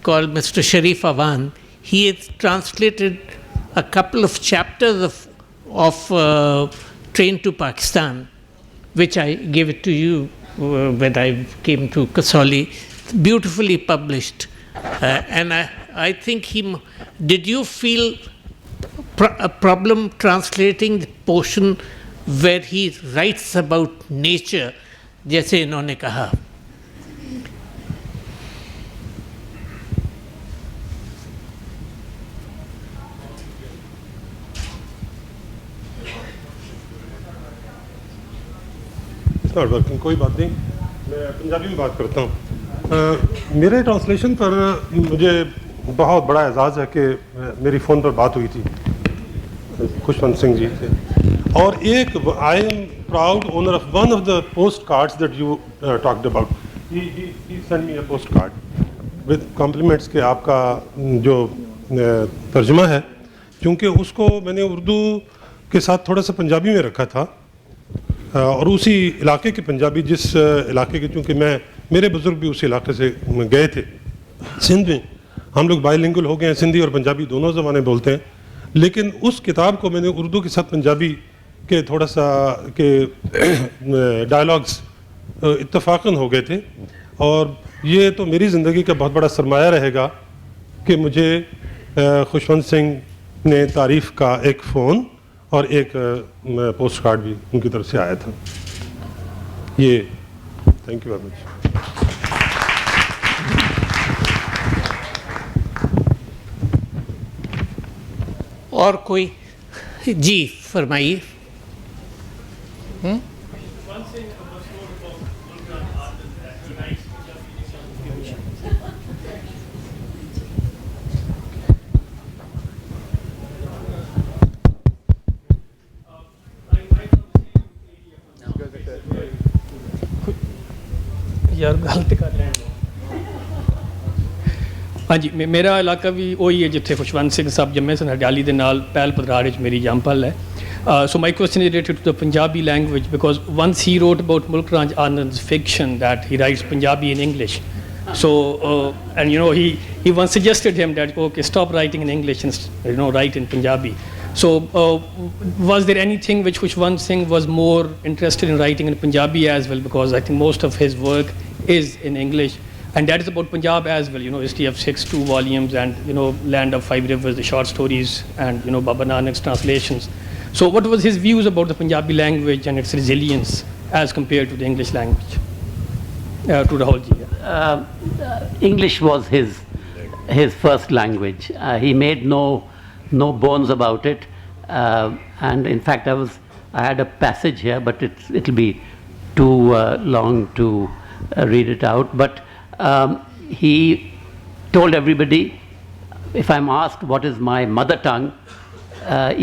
called Mr. Sharif Awan. He has translated a couple of chapters of Train to Pakistan, which I gave it to you when I came to Kasauli. Beautifully published. And I think did you feel a problem translating the portion where he writes about nature, जैसे इन्होंने कहा? It's not working. कोई बात नहीं, मैं पंजाबी में बात करता हूँ। मेरे ट्रांसलेशन पर मुझे बहुत बड़ा एजाज़ है कि मेरी फ़ोन पर बात हुई थी खुशवंत सिंह जी से, और एक I am proud owner of one of the post cards that you talked about. He send me a post card with compliments के आपका जो तर्जुमा है, क्योंकि उसको मैंने उर्दू के साथ थोड़ा सा पंजाबी में रखा था, और उसी इलाके के पंजाबी, जिस इलाके के, चूँकि मेरे बुज़ुर्ग भी उस इलाके से गए थे सिंध में, हम लोग बाइलिंगुअल हो गए हैं, सिंधी और पंजाबी दोनों ज़बानें बोलते हैं, लेकिन उस किताब को मैंने उर्दू के साथ पंजाबी के थोड़ा सा के डायलॉग्स इत्तफाकन हो गए थे, और ये तो मेरी ज़िंदगी का बहुत बड़ा सरमाया रहेगा कि मुझे खुशवंत सिंह ने तारीफ़ का एक फ़ोन और एक पोस्ट कार्ड भी उनकी तरफ से आया था. ये थैंक यू वेरी मच. और कोई? जी फरमाइए. यार गलत कर रहे हैं. हाँ जी, मेरा इलाका भी वही है जिथे खुशवंत सिंह साहब जम्मे सन, हरियाली के नाल पहल पदराड़ मेरी जंपल है. So my question is related to the Punjabi language, because once he wrote about Mulk Raj Anand's fiction that he writes Punjabi in English. So and he once suggested him that okay, stop writing in English and write in Punjabi. So was there anything which Khushwant Singh was more interested in writing in Punjabi as well, because I think most of his work is in English, and that is about Punjab as well. History of 6 2 volumes, and Land of 5 Rivers, the short stories, and Baba Nanak's translations. So what was his views about the Punjabi language and its resilience as compared to the English language? To Rahul ji. English was his first language. He made no bones about it, and in fact I had a passage here, but it'll be too long to read it out. But he told everybody, if I'm asked what is my mother tongue,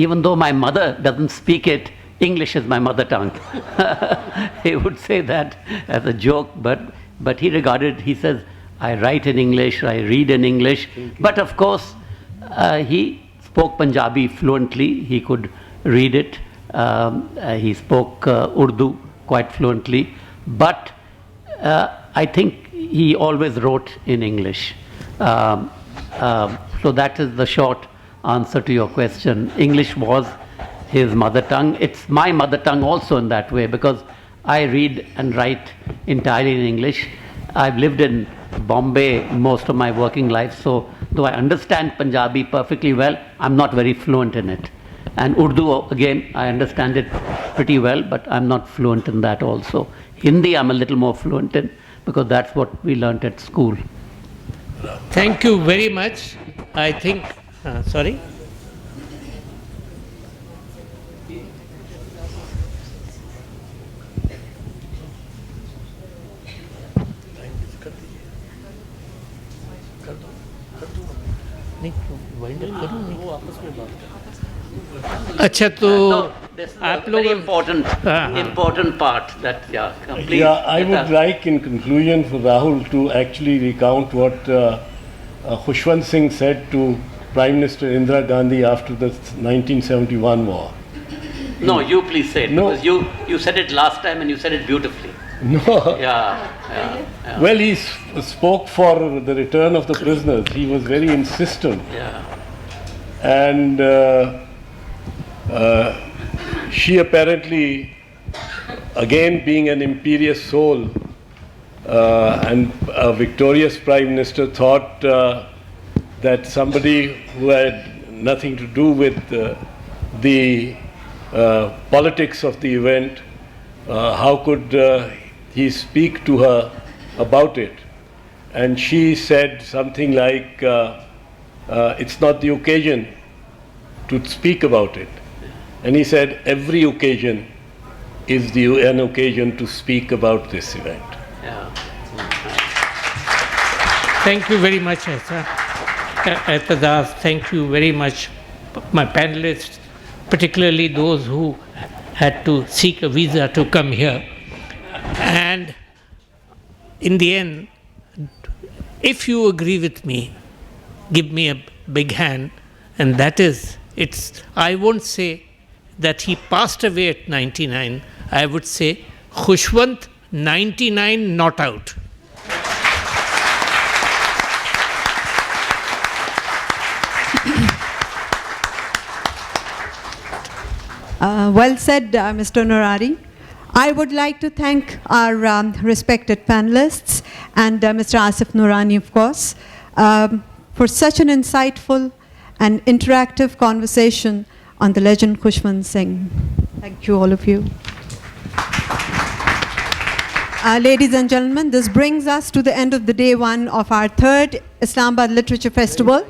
even though my mother doesn't speak it, English is my mother tongue. He would say that as a joke, but he says, I write in English, I read in English. But of course, he spoke Punjabi fluently, he could read it. He spoke Urdu quite fluently. But I think he always wrote in English. So that is the short answer to your question. English was his mother tongue. It's my mother tongue also in that way, because I read and write entirely in English. I've lived in Bombay most of my working life, so though I understand Punjabi perfectly well, I'm not very fluent in it. And Urdu, again, I understand it pretty well, but I'm not fluent in that also. Hindi, I'm a little more fluent in, because that's what we learnt at school. Thank you very much. I think, sorry? अच्छा तो आप लोग important part that complete. Yeah, I would like in conclusion for Rahul to actually recount what Khushwant Singh said to Prime Minister Indira Gandhi after the 1971 war. No, you please say it, because you said it last time and you said it beautifully. No. Yeah. Well, he spoke for the return of the prisoners. He was very insistent. Yeah. And she apparently, again being an imperious soul and a victorious prime minister, thought that somebody who had nothing to do with the politics of the event, how could he speak to her about it? And she said something like, it's not the occasion to speak about it. And he said, every occasion is an occasion to speak about this event. Thank you very much, Aitzaz. Thank you very much, my panelists, particularly those who had to seek a visa to come here. And in the end, if you agree with me, give me a big hand, and that is, I won't say that he passed away at 99, I would say Khushwant 99 not out. Well said, Mr. Noorani. I would like to thank our respected panelists and Mr. Asif Noorani, of course, for such an insightful and interactive conversation on the legend Khushwant Singh. Thank you, all of you. Ladies and gentlemen, this brings us to the end of the day one of our third Islamabad Literature Festival.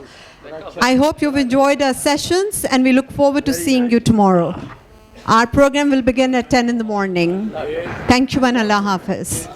I hope you've enjoyed our sessions, and we look forward to seeing you tomorrow. Our program will begin at 10 in the morning. Thank you, and Allah Hafiz.